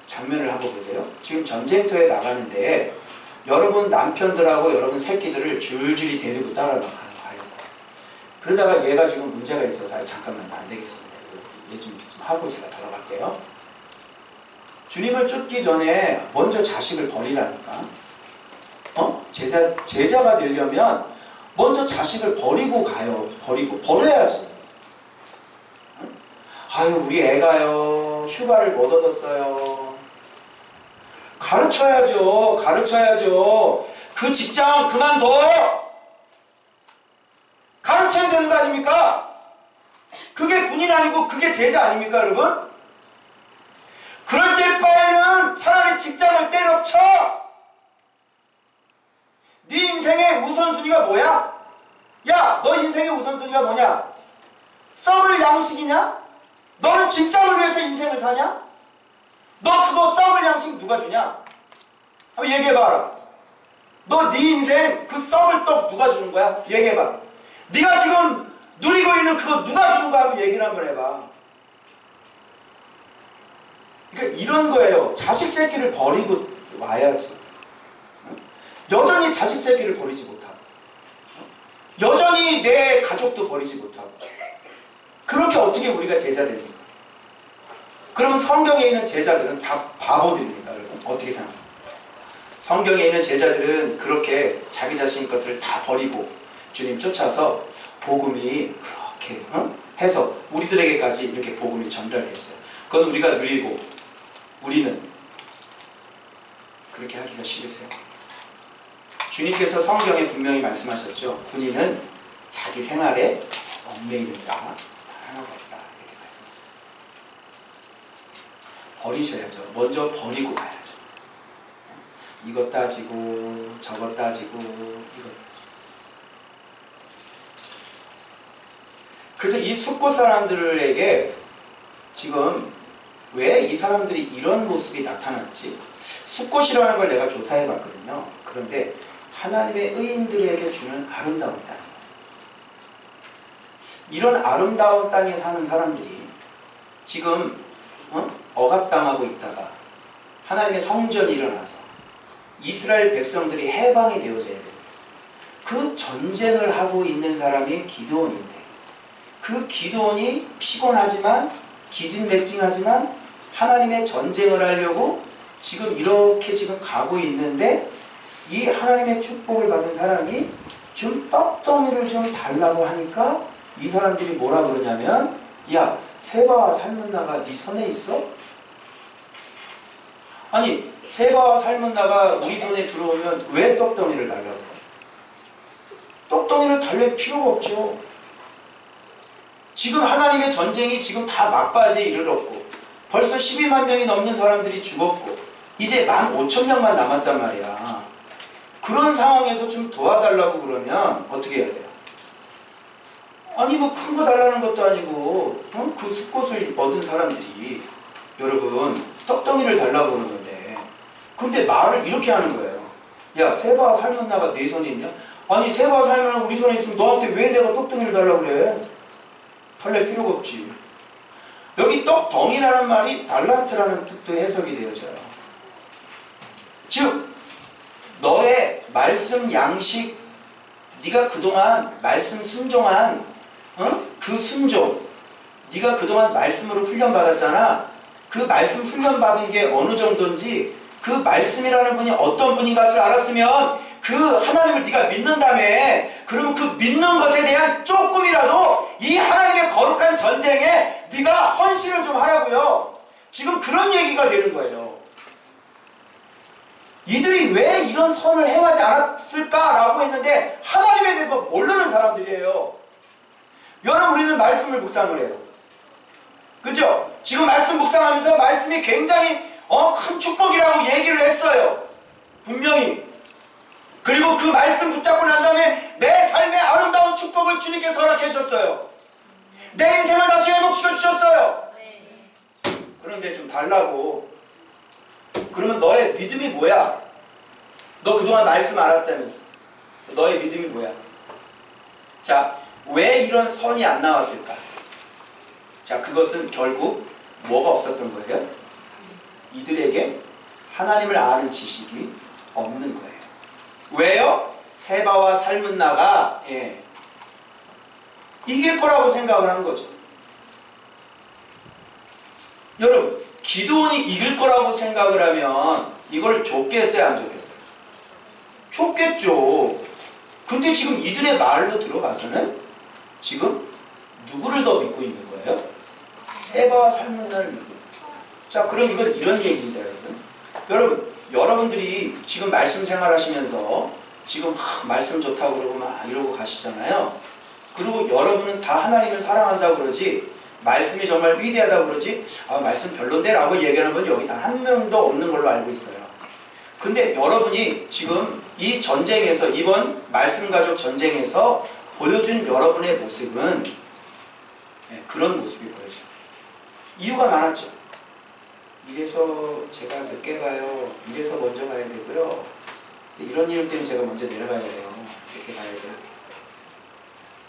장면을 한번 보세요. 지금 전쟁터에 나가는데 여러분 남편들하고 여러분 새끼들을 줄줄이 데리고 따라가는 거예요. 그러다가 얘가 지금 문제가 있어서 잠깐만요, 안 되겠습니다. 얘 좀 하고 제가 돌아갈게요. 주님을 쫓기 전에 먼저 자식을 버리라니까. 제자가 되려면 먼저 자식을 버리고 가요. 버려야지. 아유, 우리 애가요, 휴가를 못 얻었어요. 가르쳐야죠. 그 직장 그만둬! 가르쳐야 되는 거 아닙니까? 그게 군인 아니고 그게 제자 아닙니까, 여러분? 그럴 때 바에는 차라리 직장을 때려쳐! 네 인생의 우선순위가 뭐야? 야, 너 인생의 우선순위가 뭐냐? 썩을 양식이냐? 너는 직장을 위해서 인생을 사냐? 너 그거 썩을 양식 누가 주냐? 한번 얘기해봐라. 너 네 인생 그 썩을 떡 누가 주는 거야? 얘기해봐. 네가 지금 누리고 있는 그거 누가 주는 거야? 한번 얘기를 한번 해봐. 그러니까 이런 거예요. 자식 새끼를 버리고 와야지. 여전히 자식 새끼를 버리지 못하고, 여전히 내 가족도 버리지 못하고, 그렇게 어떻게 우리가 제자 됩니까? 그러면 성경에 있는 제자들은 다 바보들입니다, 여러분. 어떻게 생각합니까? 성경에 있는 제자들은 그렇게 자기 자신 것들을 다 버리고 주님 쫓아서 복음이 그렇게 해서 우리들에게까지 이렇게 복음이 전달됐어요. 그건 우리가 누리고 우리는 그렇게 하기가 싫으세요. 주님께서 성경에 분명히 말씀하셨죠. 군인은 자기 생활에 얽매이는 자가 하나도 없다. 이렇게 말씀하셨어요. 버리셔야죠. 먼저 버리고 가야죠. 이것 따지고 저것 따지고 이것 따지고. 그래서 이 숫곳 사람들에게 지금 왜 이 사람들이 이런 모습이 나타났지? 숫곳이라는 걸 내가 조사해 봤거든요. 그런데 하나님의 의인들에게 주는 아름다운 땅이에요. 이런 아름다운 땅에 사는 사람들이 지금 억압당하고 있다가 하나님의 성전이 일어나서 이스라엘 백성들이 해방이 되어져야 돼요. 그 전쟁을 하고 있는 사람이 기드온인데, 그 기드온이 피곤하지만 기진맥진하지만 하나님의 전쟁을 하려고 지금 이렇게 지금 가고 있는데, 이 하나님의 축복을 받은 사람이 좀 떡덩이를 좀 달라고 하니까 이 사람들이 뭐라 그러냐면, 야, 세바와 살문나가 네 손에 있어? 아니, 세바와 살문나가 우리 손에 들어오면 왜 떡덩이를 달라고 해? 떡덩이를 달랠 필요가 없죠. 지금 하나님의 전쟁이 지금 다 막바지에 이르렀고 벌써 12만 명이 넘는 사람들이 죽었고 이제 15,000명만 남았단 말이야. 그런 상황에서 좀 도와달라고 그러면 어떻게 해야 돼요? 아니 뭐 큰 거 달라는 것도 아니고 그 숫곳을 얻은 사람들이 여러분 떡덩이를 달라고 그러는 건데, 근데 말을 이렇게 하는 거예요. 야, 세바와 살문나가 네 손에 있냐? 아니 세바와 살문나가 우리 손에 있으면 너한테 왜 내가 떡덩이를 달라고 그래? 달랠 필요가 없지. 여기 떡덩이라는 말이 달란트라는 뜻도 해석이 되어져요. 즉 너의 말씀 양식, 네가 그동안 말씀 순종한 그 순종, 네가 그동안 말씀으로 훈련받았잖아. 그 말씀 훈련받은 게 어느 정도인지, 그 말씀이라는 분이 어떤 분인 것을 알았으면 그 하나님을 네가 믿는다며. 그러면 그 믿는 것에 대한 조금이라도 이 하나님의 거룩한 전쟁에 네가 헌신을 좀 하라고요. 지금 그런 얘기가 되는 거예요. 이들이 왜 이런 선을 행하지 않았을까라고 했는데 하나님에 대해서 모르는 사람들이에요. 여러분, 우리는 말씀을 묵상을 해요. 그죠? 지금 말씀 묵상하면서 말씀이 굉장히 큰 축복이라고 얘기를 했어요. 분명히. 그리고 그 말씀 붙잡고 난 다음에 내 삶의 아름다운 축복을 주님께서 허락해 주셨어요. 내 인생을 다시 회복시켜 주셨어요. 그런데 좀 달라고. 그러면 너의 믿음이 뭐야? 너 그동안 말씀 알았다면서. 너의 믿음이 뭐야? 자, 왜 이런 선이 안 나왔을까? 자, 그것은 결국 뭐가 없었던 거예요? 이들에게 하나님을 아는 지식이 없는 거예요. 왜요? 세바와 살문나가 이길 거라고 생각을 한 거죠. 여러분, 기드온이 이길 거라고 생각을 하면 이걸 줬겠어요, 안 줬겠어요? 줬겠죠. 근데 지금 이들의 말로 들어봐서는 지금 누구를 더 믿고 있는 거예요? 세바와 살문나를 믿고 있는 거예요. 자, 그럼 이건 이런 얘기입니다, 여러분. 여러분들이 지금 말씀 생활하시면서 지금 말씀 좋다고 그러고 막 이러고 가시잖아요. 그리고 여러분은 다 하나님을 사랑한다고 그러지, 말씀이 정말 위대하다고 그러지, 말씀 별론데 라고 얘기하는 분 여기 단 한 명도 없는 걸로 알고 있어요. 근데 여러분이 지금 이 전쟁에서, 이번 말씀가족 전쟁에서 보여준 여러분의 모습은 그런 모습이 보여져요. 이유가 많았죠. 이래서 제가 늦게 가요. 이래서 먼저 가야 되고요. 이런 이유 때문에 제가 먼저 내려가야 돼요. 이렇게 가야 돼요.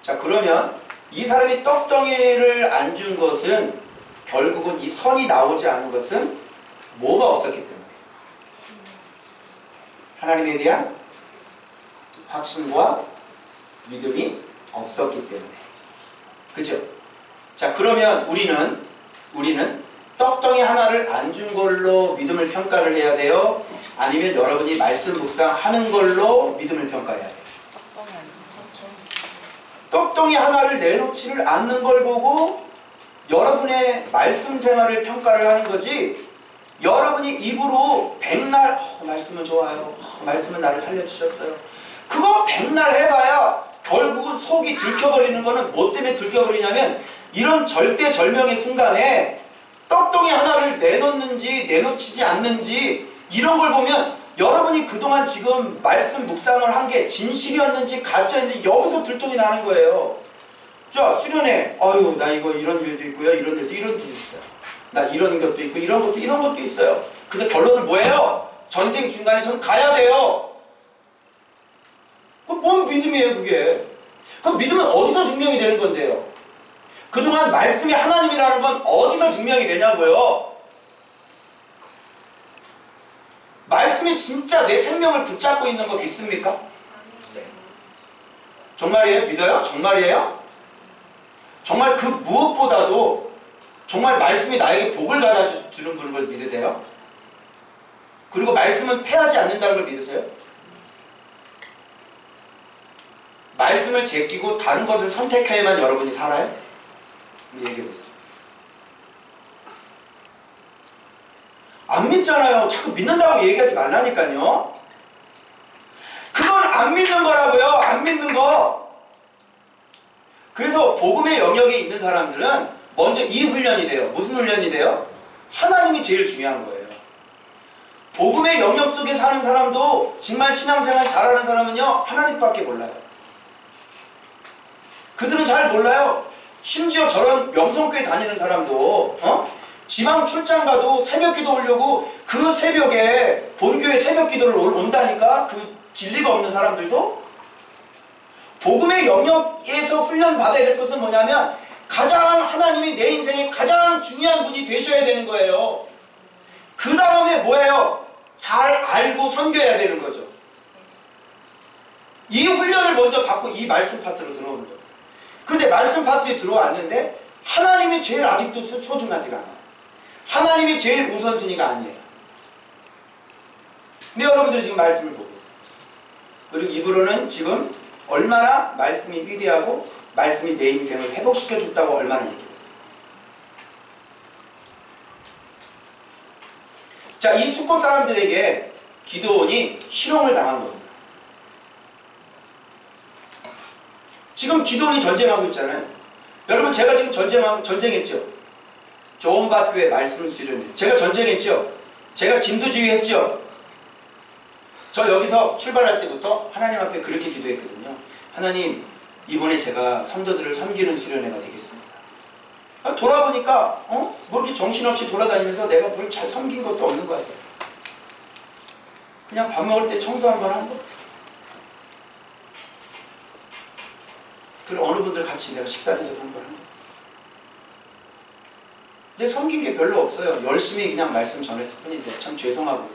자, 그러면 이 사람이 떡덩이를 안 준 것은 결국은 이 선이 나오지 않은 것은 뭐가 없었기 때문에, 하나님에 대한 확신과 믿음이 없었기 때문에. 그죠? 자, 그러면 우리는 떡덩이 하나를 안 준 걸로 믿음을 평가를 해야 돼요? 아니면 여러분이 말씀 묵상하는 걸로 믿음을 평가해야 돼요? 떡덩이 하나를 내놓지를 않는 걸 보고 여러분의 말씀 생활을 평가를 하는 거지, 여러분이 입으로 백날 말씀은 좋아요, 말씀은 나를 살려주셨어요, 그거 백날 해봐야 결국은 속이 들켜버리는 거는 뭐 때문에 들켜버리냐면, 이런 절대절명의 순간에 떡덩이 하나를 내놓는지 내놓치지 않는지 이런 걸 보면 여러분이 그동안 지금 말씀 묵상을 한 게 진실이었는지 가짜인지 여기서 들통이 나는 거예요. 자, 수련회, 나 이거 이런 일도 있고요, 이런 일도 있어요. 나 이런 것도 있고 이런 것도 있어요. 근데 결론은 뭐예요? 전쟁 중간에 전 가야 돼요. 그럼 뭔 믿음이에요, 그게? 그럼 믿음은 어디서 증명이 되는 건데요? 그동안 말씀이 하나님이라는 건 어디서 증명이 되냐고요? 말씀이 진짜 내 생명을 붙잡고 있는 거 믿습니까? 정말이에요? 믿어요? 정말이에요? 정말 그 무엇보다도 정말 말씀이 나에게 복을 가져 주는 걸 믿으세요? 그리고 말씀은 패하지 않는다는 걸 믿으세요? 말씀을 제끼고 다른 것을 선택해야만 여러분이 살아요? 얘기해보세요. 안 믿잖아요. 자꾸 믿는다고 얘기하지 말라니까요. 그건 안 믿는 거라고요. 안 믿는 거. 그래서 복음의 영역에 있는 사람들은 먼저 이 훈련이 돼요. 무슨 훈련이 돼요? 하나님이 제일 중요한 거예요. 복음의 영역 속에 사는 사람도, 정말 신앙생활 잘하는 사람은요, 하나님밖에 몰라요. 그들은 잘 몰라요. 심지어 저런 명성교회 다니는 사람도 지방 출장 가도 새벽기도 오려고 그 새벽에 본교회 새벽기도를 온다니까. 그 진리가 없는 사람들도. 복음의 영역에서 훈련받아야 될 것은 뭐냐면, 가장 하나님이 내 인생에 가장 중요한 분이 되셔야 되는 거예요. 그 다음에 뭐예요? 잘 알고 섬겨야 되는 거죠. 이 훈련을 먼저 받고 이 말씀 파트로 들어오는 거예요. 근데 말씀 파트에 들어왔는데 하나님이 제일 아직도 소중하지가 않아요. 하나님이 제일 우선순위가 아니에요. 근데 여러분들이 지금 말씀을 보고 있어요. 그리고 입으로는 지금 얼마나 말씀이 위대하고 말씀이 내 인생을 회복시켜 줬다고 얼마나 얘기했어요. 자, 이 숫곳 사람들에게 기드온이 실용을 당한 겁니다. 지금 기드온이 전쟁하고 있잖아요. 여러분, 제가 지금 전쟁했죠. 조언받교회 말씀 수련, 제가 전쟁했죠. 제가 진도주의 했죠. 저 여기서 출발할 때부터 하나님 앞에 그렇게 기도했거든요. 하나님, 이번에 제가 성도들을 섬기는 수련회가 되겠습니다. 돌아보니까 뭐 이렇게 정신없이 돌아다니면서 내가 뭘 잘 섬긴 것도 없는 것 같아요. 그냥 밥 먹을 때 청소 한번 한 거. 그리고 어느 분들 같이 내가 식사 대접 한번 한 거. 근데 섬긴 게 별로 없어요. 열심히 그냥 말씀 전했을 뿐인데 참 죄송하고.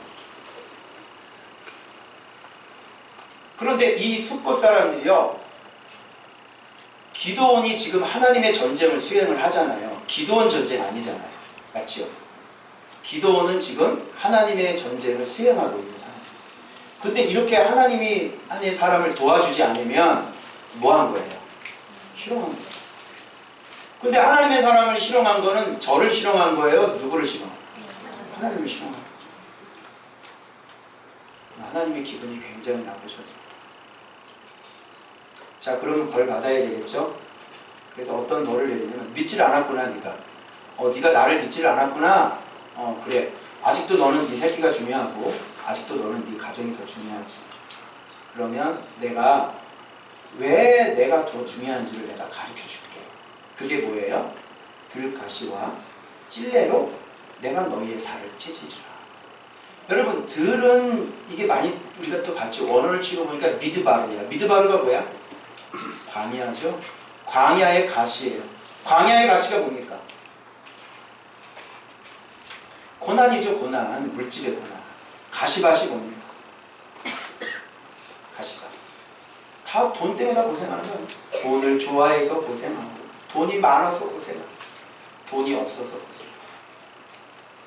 그런데 이 숫곳 사람들이요, 기드온이 지금 하나님의 전쟁을 수행을 하잖아요. 기드온 전쟁 아니잖아요. 맞죠? 기도는 지금 하나님의 전쟁을 수행하고 있는 사람. 근데 이렇게 하나님이 한 사람을 도와주지 않으면 뭐 한 거예요? 실험한 거예요. 근데 하나님의 사람을 실험한 거는 저를 실험한 거예요? 누구를 실험한 거예요? 하나님을 실험한 거예요. 하나님의 기분이 굉장히 나쁘셨습니다. 자, 그러면 벌 받아야 되겠죠? 그래서 어떤 벌을 내리냐면, 믿지를 않았구나, 네가. 네가 나를 믿지를 않았구나. 그래. 아직도 너는 네 새끼가 중요하고, 아직도 너는 네 가정이 더 중요하지. 그러면 내가 왜 내가 더 중요한지를 내가 가르쳐 줄게. 그게 뭐예요? 들가시와 찔레로 내가 너희의 살을 찢으리라. 여러분, 들은 이게 많이 우리가 또 봤죠. 원어를 치고 보니까 미드바르야. 미드바르가 뭐야? 광야죠. 광야의 가시예요. 광야의 가시가 뭡니까? 고난이죠. 고난. 물질의 고난. 가시밭이 뭡니까? 가시밭. 다 돈 때문에 다 고생하는 거예요. 돈을 좋아해서 고생하고, 돈이 많아서 고생하고, 돈이 없어서 고생하고.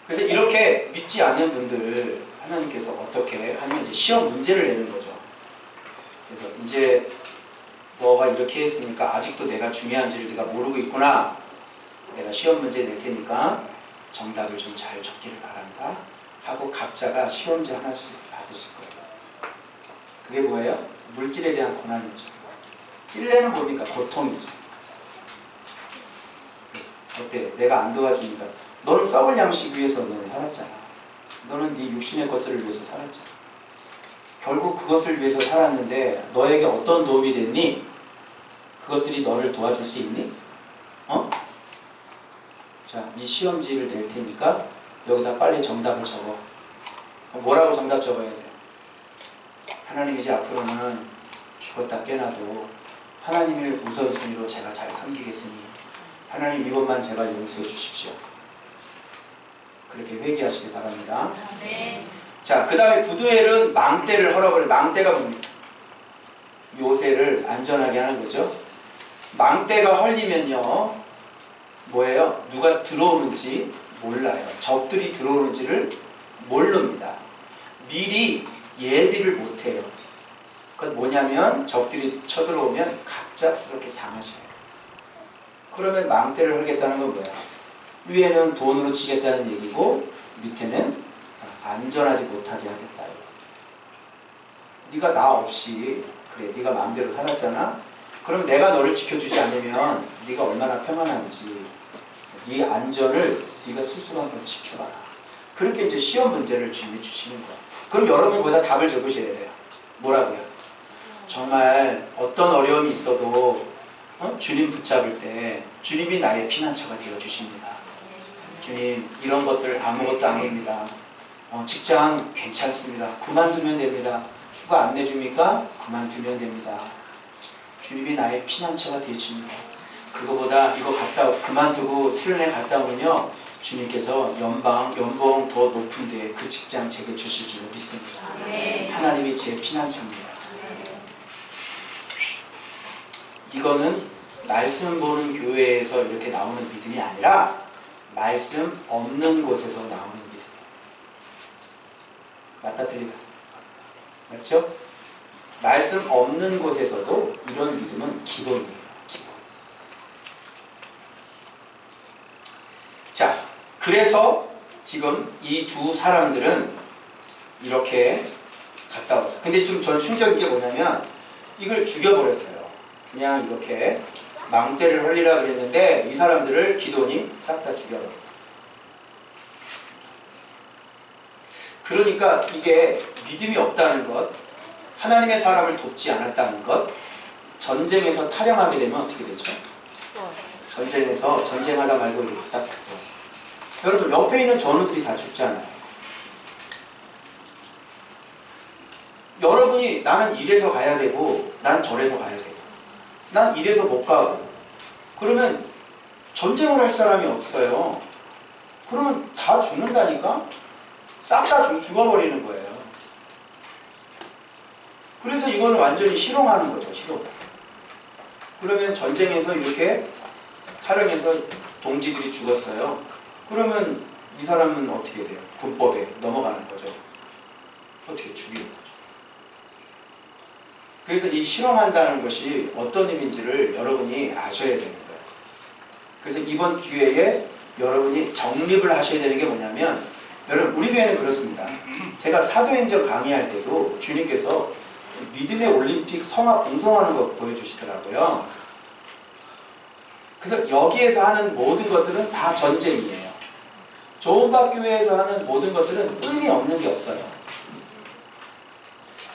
그래서 이렇게 믿지 않는 분들 하나님께서 어떻게 하면 이제 시험 문제를 내는 거죠. 그래서 이제 너가 이렇게 했으니까 아직도 내가 중요한지를 네가 모르고 있구나. 내가 시험 문제 낼 테니까 정답을 좀 잘 적기를 바란다 하고 각자가 시험지 하나씩 받으실 거예요. 그게 뭐예요? 물질에 대한 고난이죠. 찔레는 뭡니까? 고통이죠. 어때요? 내가 안 도와주니까 너는 썩을 양식 위해서 너는 살았잖아. 너는 네 육신의 것들을 위해서 살았잖아. 결국 그것을 위해서 살았는데 너에게 어떤 도움이 됐니? 그것들이 너를 도와줄 수 있니? 자, 이 시험지를 낼 테니까 여기다 빨리 정답을 적어. 뭐라고 정답 적어야 돼? 하나님 이제 앞으로는 죽었다 깨나도 하나님을 우선순위로 제가 잘 섬기겠으니 하나님 이번만 제발 용서해 주십시오. 그렇게 회개하시기 바랍니다. 네. 자, 그 다음에 부두엘은 망대를 헐어버려. 망대가 뭡니까? 요새를 안전하게 하는 거죠. 망대가 헐리면요, 뭐예요? 누가 들어오는지 몰라요. 적들이 들어오는지를 모릅니다. 미리 예비를 못해요. 그건 뭐냐면 적들이 쳐들어오면 갑작스럽게 당하셔요. 그러면 망대를 헐겠다는 건 뭐야? 위에는 돈으로 치겠다는 얘기고 밑에는 안전하지 못하게 하겠다. 네가 나 없이 그래 네가 마음대로 살았잖아. 그럼 내가 너를 지켜주지 않으면 네가 얼마나 평안한지 네 안전을 네가 스스로 한번 지켜봐라. 그렇게 이제 시험 문제를 준비해 주시는 거야. 그럼 여러분이 거기다 답을 적으셔야 돼요. 뭐라고요? 정말 어떤 어려움이 있어도 주님 붙잡을 때 주님이 나의 피난처가 되어 주십니다. 주님, 이런 것들 아무것도 아닙니다. 직장 괜찮습니다. 그만두면 됩니다. 휴가 안 내줍니까? 그만두면 됩니다. 주님이 나의 피난처가 되어줍니다. 그거보다 이거 그만두고 수련회 갔다 오면요, 주님께서 연봉 더 높은데 그 직장 제게 주실 줄 믿습니다. 하나님이 제 피난처입니다. 이거는 말씀 보는 교회에서 이렇게 나오는 믿음이 아니라 말씀 없는 곳에서 나오는 믿음. 맞다 틀리다? 맞죠? 말씀 없는 곳에서도 이런 믿음은 기본이에요. 기본. 자, 그래서 지금 이 두 사람들은 이렇게 갔다 왔어요. 근데 좀 전 충격인 게 뭐냐면 이걸 죽여버렸어요. 그냥 이렇게 망대를 헐리라 그랬는데 이 사람들을 기돈이 싹 다 죽여버렸어요. 그러니까 이게 믿음이 없다는 것, 하나님의 사람을 돕지 않았다는 것, 전쟁에서 탈영하게 되면 어떻게 되죠? 전쟁에서 전쟁하다 말고 이렇게 딱 여러분 옆에 있는 전우들이 다 죽잖아요. 여러분이 나는 이래서 가야 되고 난 저래서 가야 되고 난 이래서 못 가고 그러면 전쟁을 할 사람이 없어요. 그러면 다 죽는다니까? 싹 다 죽어버리는 거예요. 그래서 이거는 완전히 실용하는 거죠. 실용. 그러면 전쟁에서 이렇게 탈영해서 동지들이 죽었어요. 그러면 이 사람은 어떻게 돼요? 군법에 넘어가는 거죠. 어떻게 죽이는 거죠. 그래서 이 실험한다는 것이 어떤 의미인지를 여러분이 아셔야 되는 거예요. 그래서 이번 기회에 여러분이 정립을 하셔야 되는 게 뭐냐면, 여러분 우리 교회는 그렇습니다. 제가 사도행전 강의할 때도 주님께서 믿음의 올림픽 성화 봉송하는 거 보여주시더라고요. 그래서 여기에서 하는 모든 것들은 다 전쟁이에요. 조은박교회에서 하는 모든 것들은 의미 없는 게 없어요.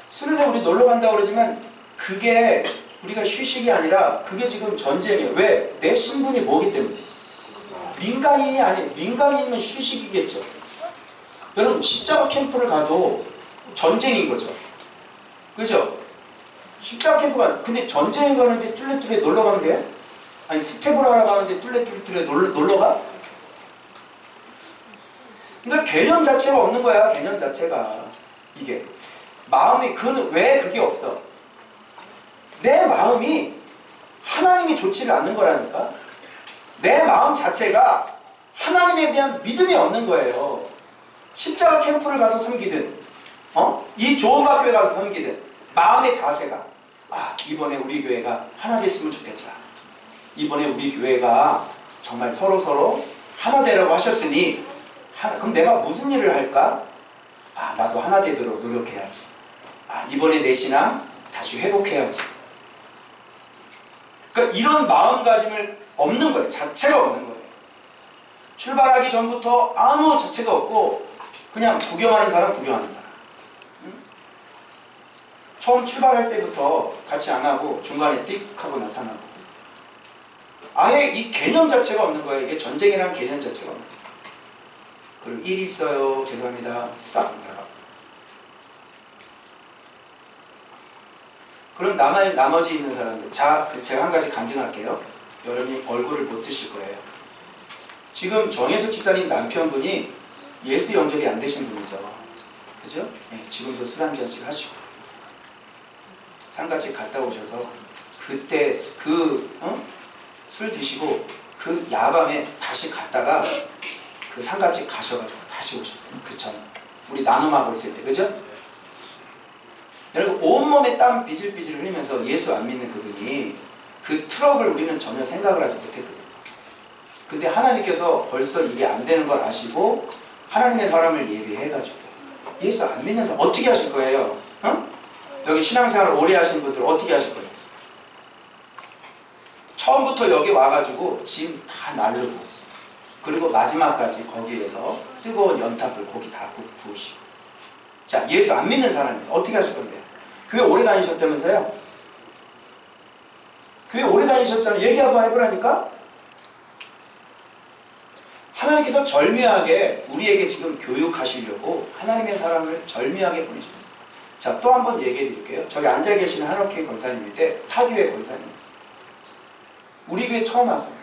수련회 우리 놀러 간다고 그러지만 그게 우리가 휴식이 아니라 그게 지금 전쟁이에요. 왜? 내 신분이 뭐기 때문에. 민간인이 아니, 민간인이면 휴식이겠죠. 여러분 십자가 캠프를 가도 전쟁인 거죠. 그죠? 십자가 캠프가, 근데 전쟁에 가는데 뚫레뚫레 놀러 가면 돼요? 아니 스텝을 하러 가는데 뚫레뚫레 놀러 가? 그러니까 개념 자체가 없는 거야. 개념 자체가. 이게 마음이, 그는 왜 그게 없어? 내 마음이 하나님이 좋지를 않는 거라니까. 내 마음 자체가 하나님에 대한 믿음이 없는 거예요. 십자가 캠프를 가서 섬기든 이 좋은 학교에 가서 섬기든 마음의 자세가, 아, 이번에 우리 교회가 하나 됐으면 좋겠다. 이번에 우리 교회가 정말 서로 하나 되라고 하셨으니 그럼 내가 무슨 일을 할까? 아, 나도 하나 되도록 노력해야지. 아, 이번에 내 신앙 다시 회복해야지. 그러니까 이런 마음가짐을 없는 거예요. 자체가 없는 거예요. 출발하기 전부터 아무 자체가 없고 그냥 구경하는 사람 구경하는 사람. 응? 처음 출발할 때부터 같이 안 하고 중간에 띡 하고 나타나고 아예 이 개념 자체가 없는 거예요. 이게 전쟁이라는 개념 자체가 없는 거예요. 그리고 일 있어요. 죄송합니다. 싹 나가. 그럼 나머지 있는 사람들, 제가 한 가지 간증할게요. 여러분이 얼굴을 못 드실 거예요. 지금 정혜숙 집사님 남편분이 예수 영접이 안 되신 분이죠. 그죠? 네, 지금도 술 한 잔씩 하시고 상가집 갔다 오셔서 그때 술 드시고 그 야밤에 다시 갔다가 그 상가집 가셔가지고 다시 오셨어요. 그 전 우리 나눔하고 있을 때, 그죠? 여러분 온몸에 땀 비질비질 흘리면서 예수 안 믿는 그분이 그 트러블 우리는 전혀 생각을 하지 못했거든요. 근데 하나님께서 벌써 이게 안 되는 걸 아시고 하나님의 사람을 예비해가지고 예수 안 믿는 사람 어떻게 하실 거예요? 여기 신앙생활을 오래 하신 분들 어떻게 하실 거예요? 처음부터 여기 와가지고 짐 다 나르고 그리고 마지막까지 거기에서 뜨거운 연탄불 고기 다 구우시고. 자, 예수 안 믿는 사람이 어떻게 하실 건데요? 교회 오래 다니셨다면서요? 교회 오래 다니셨잖아요. 얘기 한번 해보라니까? 하나님께서 절묘하게 우리에게 지금 교육하시려고 하나님의 사람을 절묘하게 보내셨어요. 자, 또 한 번 얘기해 드릴게요. 저기 앉아 계시는 한옥회 권사님인데 타교회 권사님이세요. 우리 교회 처음 왔어요.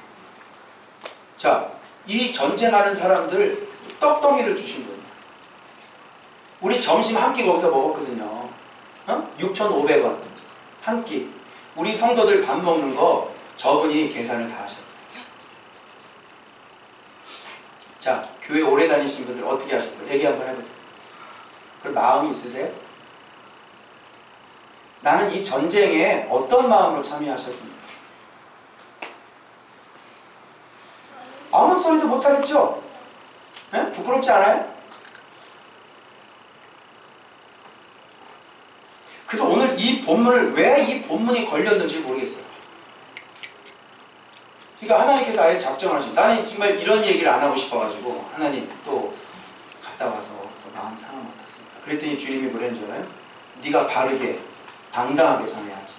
자, 이 전쟁하는 사람들 떡덩이를 주신 분이에요. 우리 점심 한 끼 거기서 먹었거든요. 6,500원 한 끼. 우리 성도들 밥 먹는 거 저분이 계산을 다 하셨어요. 자, 교회 오래 다니신 분들 어떻게 하실 거예요? 얘기 한번 해보세요. 그런 마음이 있으세요? 나는 이 전쟁에 어떤 마음으로 참여하셨습니까? 아무 소리도 못하겠죠? 네? 부끄럽지 않아요? 그래서 오늘 이 본문을 왜 이 본문이 걸렸는지 모르겠어요. 그러니까 하나님께서 아예 작정하시고 나는 정말 이런 얘기를 안 하고 싶어가지고 하나님 또 갔다 와서 또 마음 상하면 어떻습니까? 그랬더니 주님이 뭐라는 줄 알아요? 네가 바르게 당당하게 전해야지.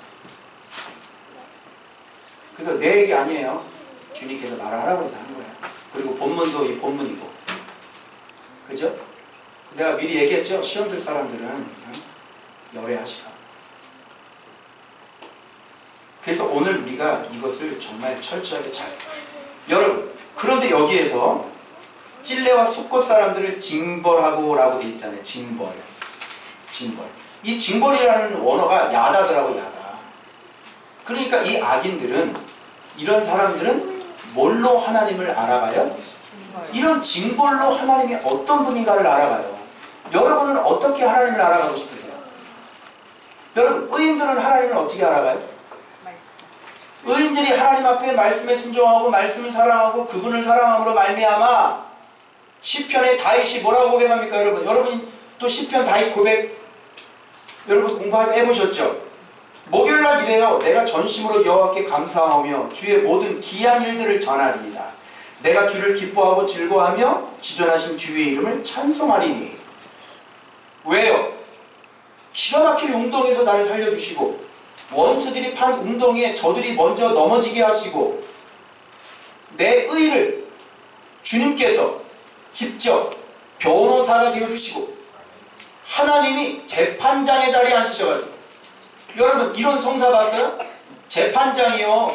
그래서 내 얘기 아니에요. 주님께서 말을 하라고 해서 한 거예요. 그리고 본문도 이 본문이고, 그죠? 내가 미리 얘기했죠. 시험 들 사람들은 열애하시라. 그래서 오늘 우리가 이것을 정말 철저하게 여러분, 그런데 여기에서 찔레와 숫곳 사람들을 징벌하고 라고 되어 있잖아요. 징벌. 이 징벌이라는 원어가 야다더라고. 야다. 그러니까 이 악인들은, 이런 사람들은 뭘로 하나님을 알아봐요? 이런 징벌로 하나님이 어떤 분인가를 알아가요. 여러분은 어떻게 하나님을 알아가고 싶으세요? 여러분, 의인들은 하나님을 어떻게 알아가요? 의인들이 하나님 앞에 말씀에 순종하고 말씀을 사랑하고 그분을 사랑함으로 말미암아 시편의 다윗이 뭐라고 고백합니까? 여러분 또 시편 다윗 고백 여러분 공부해보셨죠? 목요일날 이래요. 내가 전심으로 여호와께 감사하며 주의 모든 기이한 일들을 전하리이다. 내가 주를 기뻐하고 즐거워하며 지존하신 주의 이름을 찬송하리니. 왜요? 기가 막힐 웅덩이에서 나를 살려주시고 원수들이 판 웅덩이에 저들이 먼저 넘어지게 하시고 내 의를 주님께서 직접 변호사가 되어주시고 하나님이 재판장의 자리에 앉으셔가지고 여러분 이런 성사 봤어요? 재판장이요.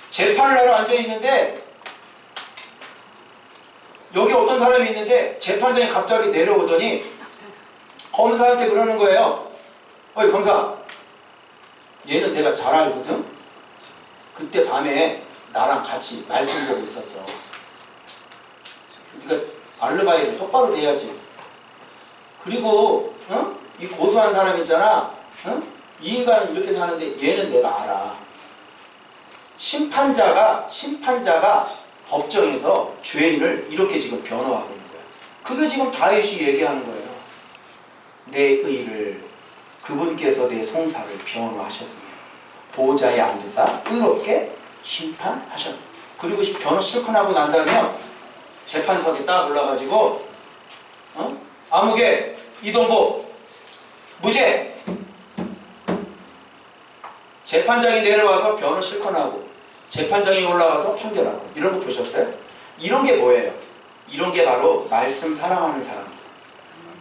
재판을 하러 앉아있는데 여기 어떤 사람이 있는데 재판장이 갑자기 내려오더니 검사한테 그러는 거예요. 어이 검사, 얘는 내가 잘 알거든. 그때 밤에 나랑 같이 말씀 보고 있었어. 그러니까 알르바이를 똑바로 내야지. 그리고 이 고소한 사람 있잖아. 이 인간은 이렇게 사는데 얘는 내가 알아. 심판자가 법정에서 죄인을 이렇게 지금 변호하고 있는 거야. 그게 지금 다윗이 얘기하는 거예요. 내 의를 그분께서 내 송사를 변호하셨으며 보호자에 앉으사 의롭게 심판하셨다. 그리고 변호 실컷 하고 난 다음에 재판석에 딱 올라가지고 아무개 이동보 무죄. 재판장이 내려와서 변호 실컷 하고 재판장이 올라가서 판결하고. 이런 거 보셨어요? 이런 게 뭐예요? 이런 게 바로 말씀 사랑하는 사람들.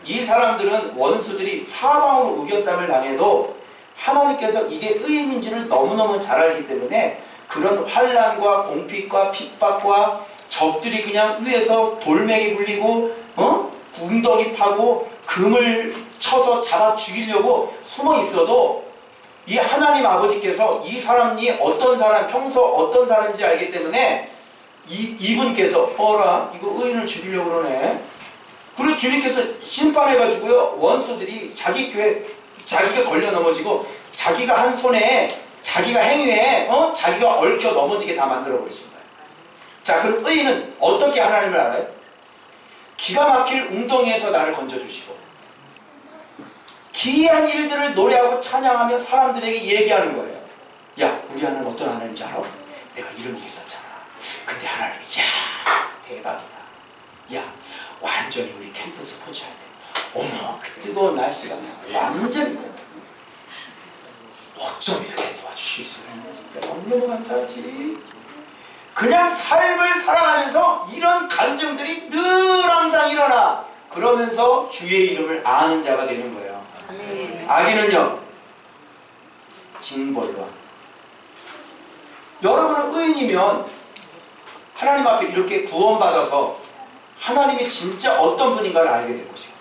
이 사람들은 원수들이 사방으로 우겨쌈을 당해도 하나님께서 이게 의인인지를 너무너무 잘 알기 때문에 그런 환난과 공핍과 핍박과 적들이 그냥 위에서 돌멩이 굴리고 웅덩이 파고 금을 쳐서 잡아 죽이려고 숨어 있어도 이 하나님 아버지께서 이 사람이 어떤 사람, 평소 어떤 사람인지 알기 때문에 이분께서 어라 이거 의인을 죽이려고 그러네. 그리고 주님께서 심판해가지고요 원수들이 자기 교회 자기가 걸려 넘어지고 자기가 한 손에 자기가 행위에 자기가 얽혀 넘어지게 다 만들어 버리신 거예요. 자, 그럼 의인은 어떻게 하나님을 알아요? 기가 막힐 웅덩이에서 나를 건져주시고 기이한 일들을 노래하고 찬양하며 사람들에게 얘기하는 거예요. 야, 우리 하나님 어떤 하나님인지 알아? 내가 이런 일이 있었잖아. 근데 하나님이 야 대박이다. 야 완전히 우리 캠프 스포츠할 때 어머 그 뜨거운 날씨가 완전히 어쩜 이렇게 도와주실 수 있는 진짜 너무너무 감사하지. 그냥 삶을 살아가면서 이런 간증들이 늘 항상 일어나. 그러면서 주의 이름을 아는 자가 되는 거예요. 악인은요 징벌로 하는. 여러분은 의인이면 하나님 앞에 이렇게 구원받아서 하나님이 진짜 어떤 분인가를 알게 될 것이고,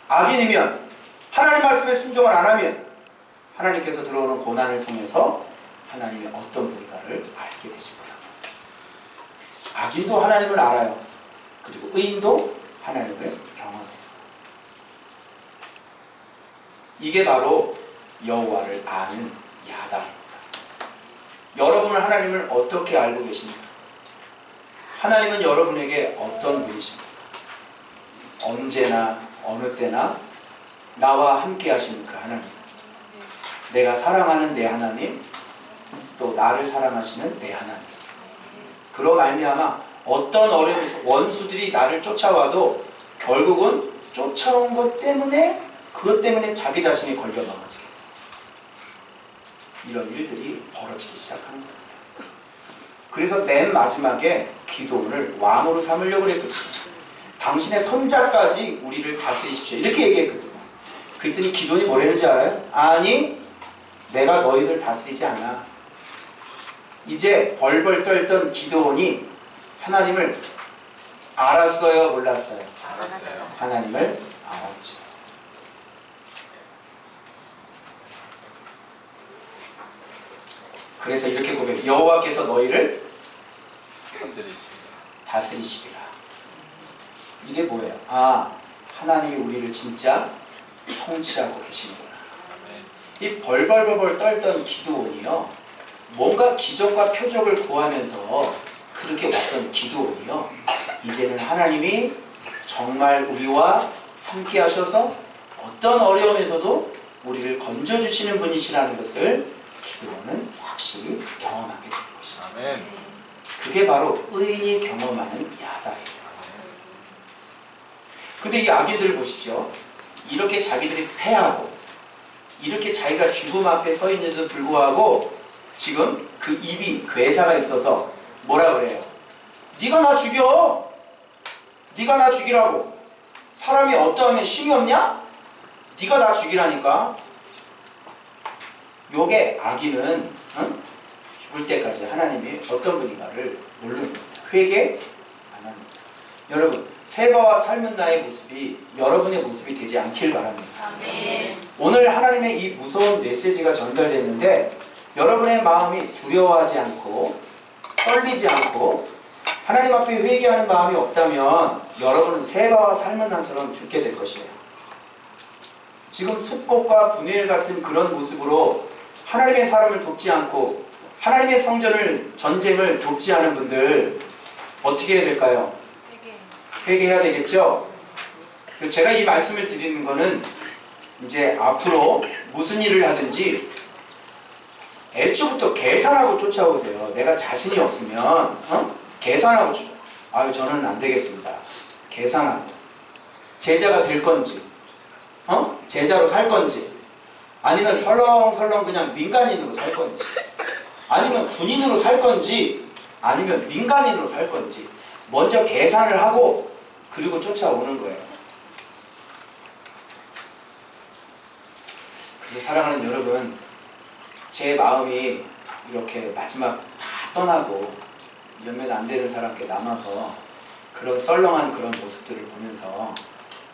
악인이면 하나님 말씀에 순종을 안 하면 하나님께서 들어오는 고난을 통해서 하나님이 어떤 분인가를 알게 되실 거예요. 악인도 하나님을 알아요. 그리고 의인도 하나님을 경험해요. 이게 바로 여호와를 아는 야다입니다. 여러분은 하나님을 어떻게 알고 계십니까? 하나님은 여러분에게 어떤 분이십니까? 언제나 어느 때나 나와 함께 하시는 그 하나님, 내가 사랑하는 내 하나님, 또 나를 사랑하시는 내 하나님. 그로 말미암아 어떤 어려움에서 원수들이 나를 쫓아와도 결국은 쫓아온 것 때문에 그것 때문에 자기 자신이 걸려 넘어지게 돼요. 이런 일들이 벌어지기 시작하는 겁니다. 그래서 맨 마지막에 기도원을 왕으로 삼으려고 그랬거든요. 당신의 손자까지 우리를 다스리십시오 이렇게 얘기했거든요. 그랬더니 기도원이 뭐라는지 알아요? 아니 내가 너희들 다스리지 않아. 이제 벌벌 떨던 기도원이 하나님을 알았어요? 몰랐어요? 알았어요. 하나님을 알았죠. 그래서 이렇게 고백. 여호와께서 너희를 다스리시리라. 이게 뭐예요? 아, 하나님이 우리를 진짜 통치하고 계시는구나. 이 벌벌벌벌 떨던 기드온이요, 뭔가 기적과 표적을 구하면서 그렇게 왔던 기드온이요, 이제는 하나님이 정말 우리와 함께 하셔서 어떤 어려움에서도 우리를 건져주시는 분이시라는 것을 기드온은 확실히 경험하게 된 것이다. 아멘. 그게 바로 의인이 경험하는 야다예요. 근데 이 아기들을 보십시오. 이렇게 자기들이 패하고 이렇게 자기가 죽음 앞에 서 있는데도 불구하고 지금 그 입이 괴사가 있어서 뭐라 그래요? 네가 나 죽여! 네가 나 죽이라고! 사람이 어떠하면 힘이 없냐? 네가 나 죽이라니까. 요게 아기는 죽을 때까지 하나님이 어떤 분인가를 모르는 겁니다. 회개 안 합니다. 여러분, 세바와 삶은 나의 모습이 여러분의 모습이 되지 않길 바랍니다. 아멘. 오늘 하나님의 이 무서운 메시지가 전달됐는데 여러분의 마음이 두려워하지 않고 떨리지 않고 하나님 앞에 회개하는 마음이 없다면 여러분은 세바와 삶은 나처럼 죽게 될 것이에요. 지금 습곡과 분해일 같은 그런 모습으로 하나님의 사람을 돕지 않고 하나님의 성전을 전쟁을 돕지 않은 분들 어떻게 해야 될까요? 회개해야 되겠죠? 제가 이 말씀을 드리는 거는 이제 앞으로 무슨 일을 하든지 애초부터 계산하고 쫓아오세요. 내가 자신이 없으면 계산하고 아유 저는 안 되겠습니다. 계산하고 제자가 될 건지 제자로 살 건지 아니면 설렁설렁 그냥 민간인으로 살 건지 아니면 군인으로 살 건지 아니면 민간인으로 살 건지 먼저 계산을 하고 그리고 쫓아오는 거예요. 그래서 사랑하는 여러분, 제 마음이 이렇게 마지막 다 떠나고 몇몇 안 되는 사람께 남아서 그런 썰렁한 그런 모습들을 보면서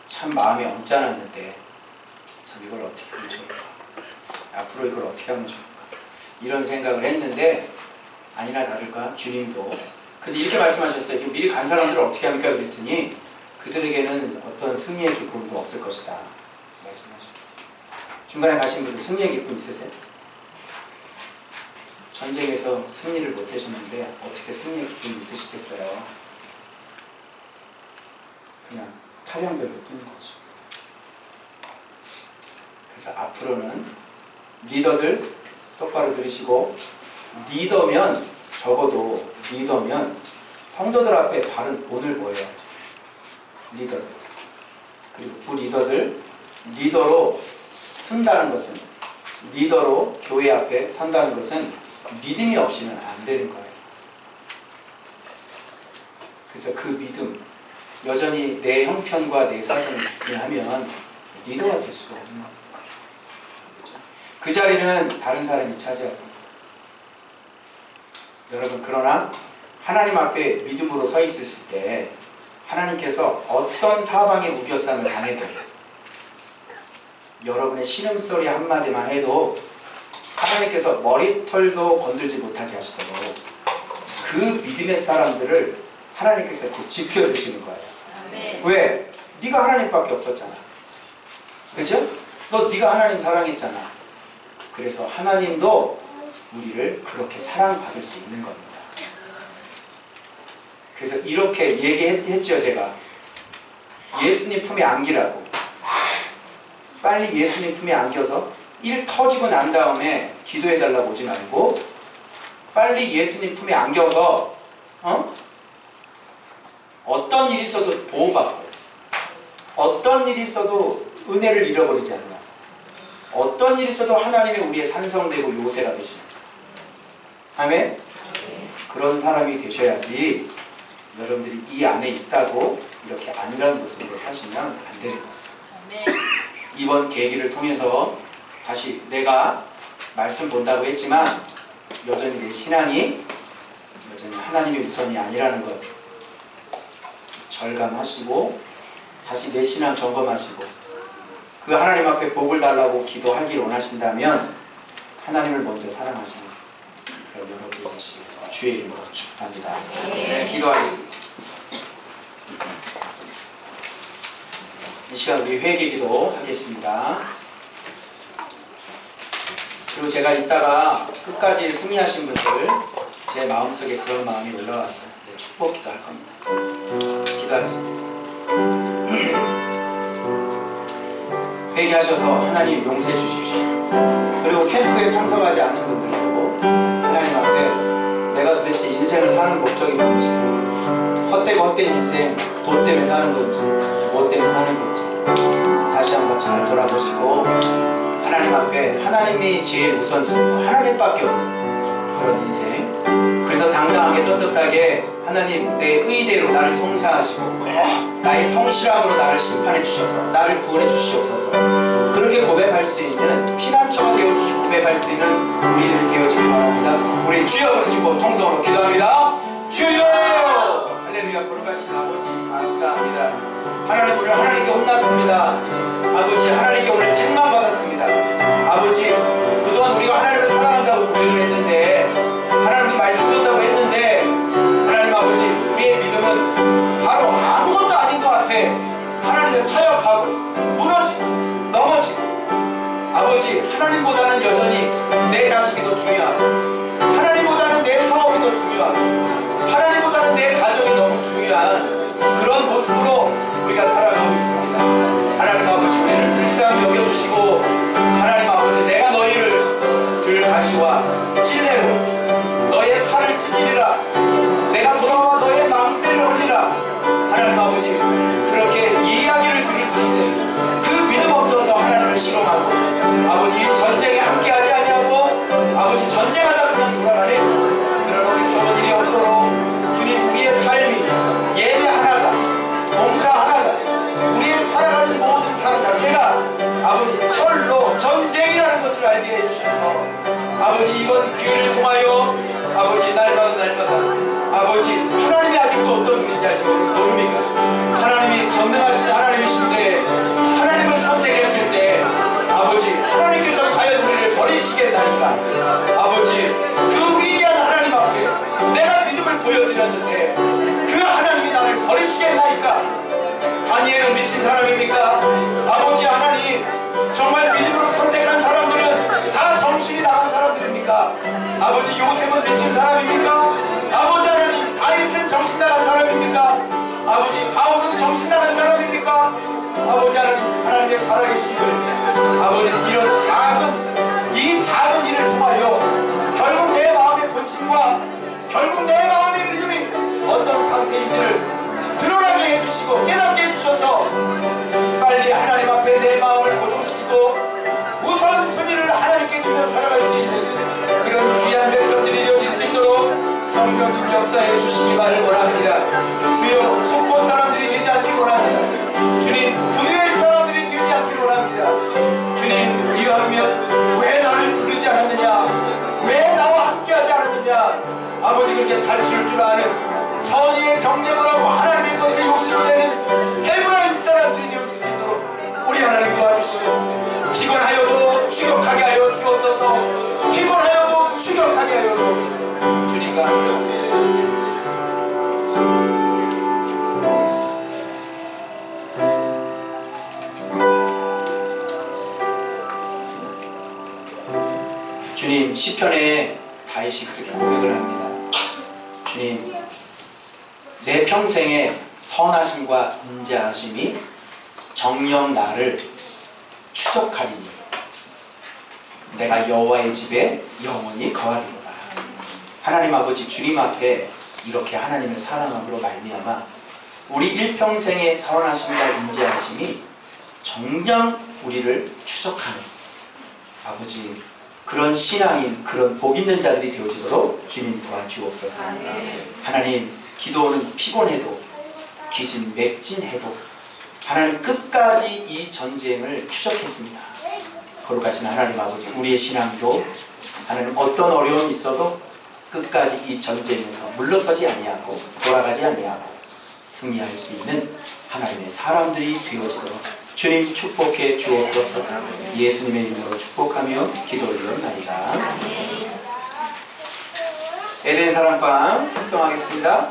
참 마음이 언짢았는데 참 이걸 어떻게 하면 좋을까? 앞으로 이걸 어떻게 하면 좋을까? 이런 생각을 했는데 아니나 다를까 주님도 그래서 이렇게 말씀하셨어요. 미리 간 사람들을 어떻게 합니까? 그랬더니 그들에게는 어떤 승리의 기쁨도 없을 것이다 말씀하셨어요. 중간에 가신 분들 승리의 기쁨 있으세요? 전쟁에서 승리를 못 하셨는데 어떻게 승리의 기쁨이 있으시겠어요? 그냥 탈영벽일 뿐인 거죠. 그래서 앞으로는 리더들 똑바로 들으시고 리더면 적어도 리더면 성도들 앞에 바른 본을 보여야죠. 리더들. 그리고 부리더들 리더로 쓴다는 것은 리더로 교회 앞에 선다는 것은 믿음이 없이는 안 되는 거예요. 그래서 그 믿음 여전히 내 형편과 내 사정을 중요하면 리더가 될 수가 없는 겁니다. 그렇죠? 그 자리는 다른 사람이 차지할 겁니다. 여러분 그러나 하나님 앞에 믿음으로 서 있으실 때 하나님께서 어떤 사방의 우겨쌈을 당해도 여러분의 신음소리 한마디만 해도 하나님께서 머리털도 건들지 못하게 하시도록 그 믿음의 사람들을 하나님께서 지켜주시는 거예요. 아멘. 왜? 네가 하나님밖에 없었잖아. 그렇죠? 너 네가 하나님 사랑했잖아. 그래서 하나님도 우리를 그렇게 사랑받을 수 있는 겁니다. 그래서 이렇게 얘기했죠. 제가 예수님 품에 안기라고. 빨리 예수님 품에 안겨서 일 터지고 난 다음에 기도해달라고 오지 말고 빨리 예수님 품에 안겨서 어떤 일이 있어도 보호받고 어떤 일이 있어도 은혜를 잃어버리지 않는 어떤 일이 있어도 하나님의 우리의 산성되고 요새가 되시는 아멘? 그런 사람이 되셔야지 여러분들이 이 안에 있다고 이렇게 안일한 모습으로 사시면 안 되는 겁니다. 이번 계기를 통해서 다시 내가 말씀 본다고 했지만 여전히 내 신앙이 여전히 하나님의 우선이 아니라는 것 절감하시고 다시 내 신앙 점검하시고 그 하나님 앞에 복을 달라고 기도하길 원하신다면 하나님을 먼저 사랑하시는 그런 여러분이 되시길 주의 이름으로 축복합니다. 기도하겠습니다. 이 시간 우리 회개기도 하겠습니다. 그리고 제가 이따가 끝까지 승리하신 분들 제 마음속에 그런 마음이 올라왔어요. 축복기도 할 겁니다. 기도하겠습니다. 회개하셔서 하나님 용서해 주십시오. 그리고 캠프에 참석하지 않은 분들도 하나님 앞에 내가 도대체 인생을 사는 목적이 뭔지, 헛되고 헛된 인생, 돈 때문에 사는 건지 뭐 때문에 사는 건지 다시 한번 잘 돌아보시고 하나님 앞에 하나님이 제일 우선순위고 하나님밖에 없는 그런 인생, 그래서 당당하게 떳떳하게 하나님 내 의대로 나를 송사하시고 나의 성실함으로 나를 심판해 주셔서 나를 구원해 주시옵소서, 그렇게 고백할 수 있는 피난처가 되어주시고 고백할 수 있는 우리들 되어지기 바랍니다. 우리 주여 부르시고 통성으로 기도합니다. 주여! 할렐루야. 거룩하신 아버지 감사합니다. 하나님 오늘 하나님께 혼났습니다. 아버지 하나님께 오늘 책망받았습니다. 아버지 그동안 우리가 하나님을 사랑한다고 고백을 했는데 하나님이 말씀 듣는다고 했는데 하나님 아버지 우리의 믿음은 바로 아무것도 아닌 것 같아. 하나님을 타협하고 무너지고 넘어지고 아버지 하나님보다는 여전히 내 자식이 더 중요하고 하나님보다는 내 사업이 더 중요하고 하나님보다는 내 가정이 너무 중요한 그런 모습으로 우리가 살아가고 있습니다. 하나님 아버지 우리를 불쌍히 여겨주시고 하나님 아버지 내가 너희를 들가시와 찔레로 너의 살을 찢으리라, 내가 돌아와 너의 망대를 올리라. 하나님 아버지 그렇게 이야기를 들을 수 있는 그 믿음 없어서 하나님을 실험하고 아버지 전쟁에 함께하지 아니하고 아버지 전쟁하다 그냥 돌아가는 그런 우리 서번 일이 없도록 주님 우리의 삶이 예배 하나가 봉사 하나가 우리의 살아가는 모든 삶 자체가 아버지 철로 전쟁이라는 것을 알게 해주셔서 아버지 이번 기회를 통하여 아버지 날마다 아버지 하나님이 아직도 어떤 분인지 알지 모릅니까? 하나님이 전능하신 하나님이신데 하나님을 선택했을 때 아버지 하나님께서 과연 우리를 버리시겠나니까 아버지 그 위대한 하나님 앞에 내가 믿음을 보여드렸는데 그 하나님이 나를 버리시겠나니까? 다니엘은 미친 사람입니까? 아버지 하나님 정말 믿음으로 선택한 사람들은 다 정신이 나간 사람들입니까? 아버지 요셉은 미친 사람입니까? 아버지 하나님 다윗은 정신 나간 사람입니까? 아버지 바울은 정신 나간 사람입니까? 아버지 하나님 하나님의 살아계심을 아버지 이런 이 작은 일을 통하여 결국 내 마음의 본심과 결국 내 마음의 믿음이 어떤 상태인지를 드러나게 해주시고 깨닫게 해주셔서 빨리 하나님 앞에 내 마음을 고정시키고 우선순위를 하나님께 주며 살아갈 수 있는 그런 귀한 백성들이 되어질 수 있도록 성령님 역사해 주시기 바를 원합니다. 주여 속고 사람들이 되지 않길 원합니다. 주님 분유할 사람들이 되지 않길 원합니다. 주님 이왕이면 왜 나를 부르지 않았느냐, 왜 나와 함께하지 않았느냐, 아버지 그렇게 탈출할 줄 아는 선의의 경쟁을 하고 하나님의 것에 욕심을 내는 에브라임 사람들이 되어질 수 있도록 우리 하나님 도와주시고 피곤하여도 추격하게 하여 주옵소서, 피곤하여도 추격하게 하여 주옵소서. 주님 감사합니다. 주님 시편에 다윗이 그렇게 고백을 합니다. 주님 내 평생의 선하심과 인자하심이 정녕 나를 추적하리니 내가 여호와의 집에 영원히 거하리로다. 하나님 아버지 주님 앞에 이렇게 하나님을 사랑함으로 말미암아 우리 일평생의 선하심과 인자하심이 정녕 우리를 추적하는 아버지 그런 신앙인 그런 복 있는 자들이 되어지도록 주님 도와주옵소서. 하나님 기도는 피곤해도 기진 맥진해도 하나님 끝까지 이 전쟁을 추적했습니다. 거룩하신 하나님 아버지 우리의 신앙도 하나님 어떤 어려움이 있어도 끝까지 이 전쟁에서 물러서지 아니하고 돌아가지 아니하고 승리할 수 있는 하나님의 사람들이 되어지도록 주님 축복해 주옵소서. 예수님의 이름으로 축복하며 기도 올리옵나이다. 에덴 사랑방 축성하겠습니다.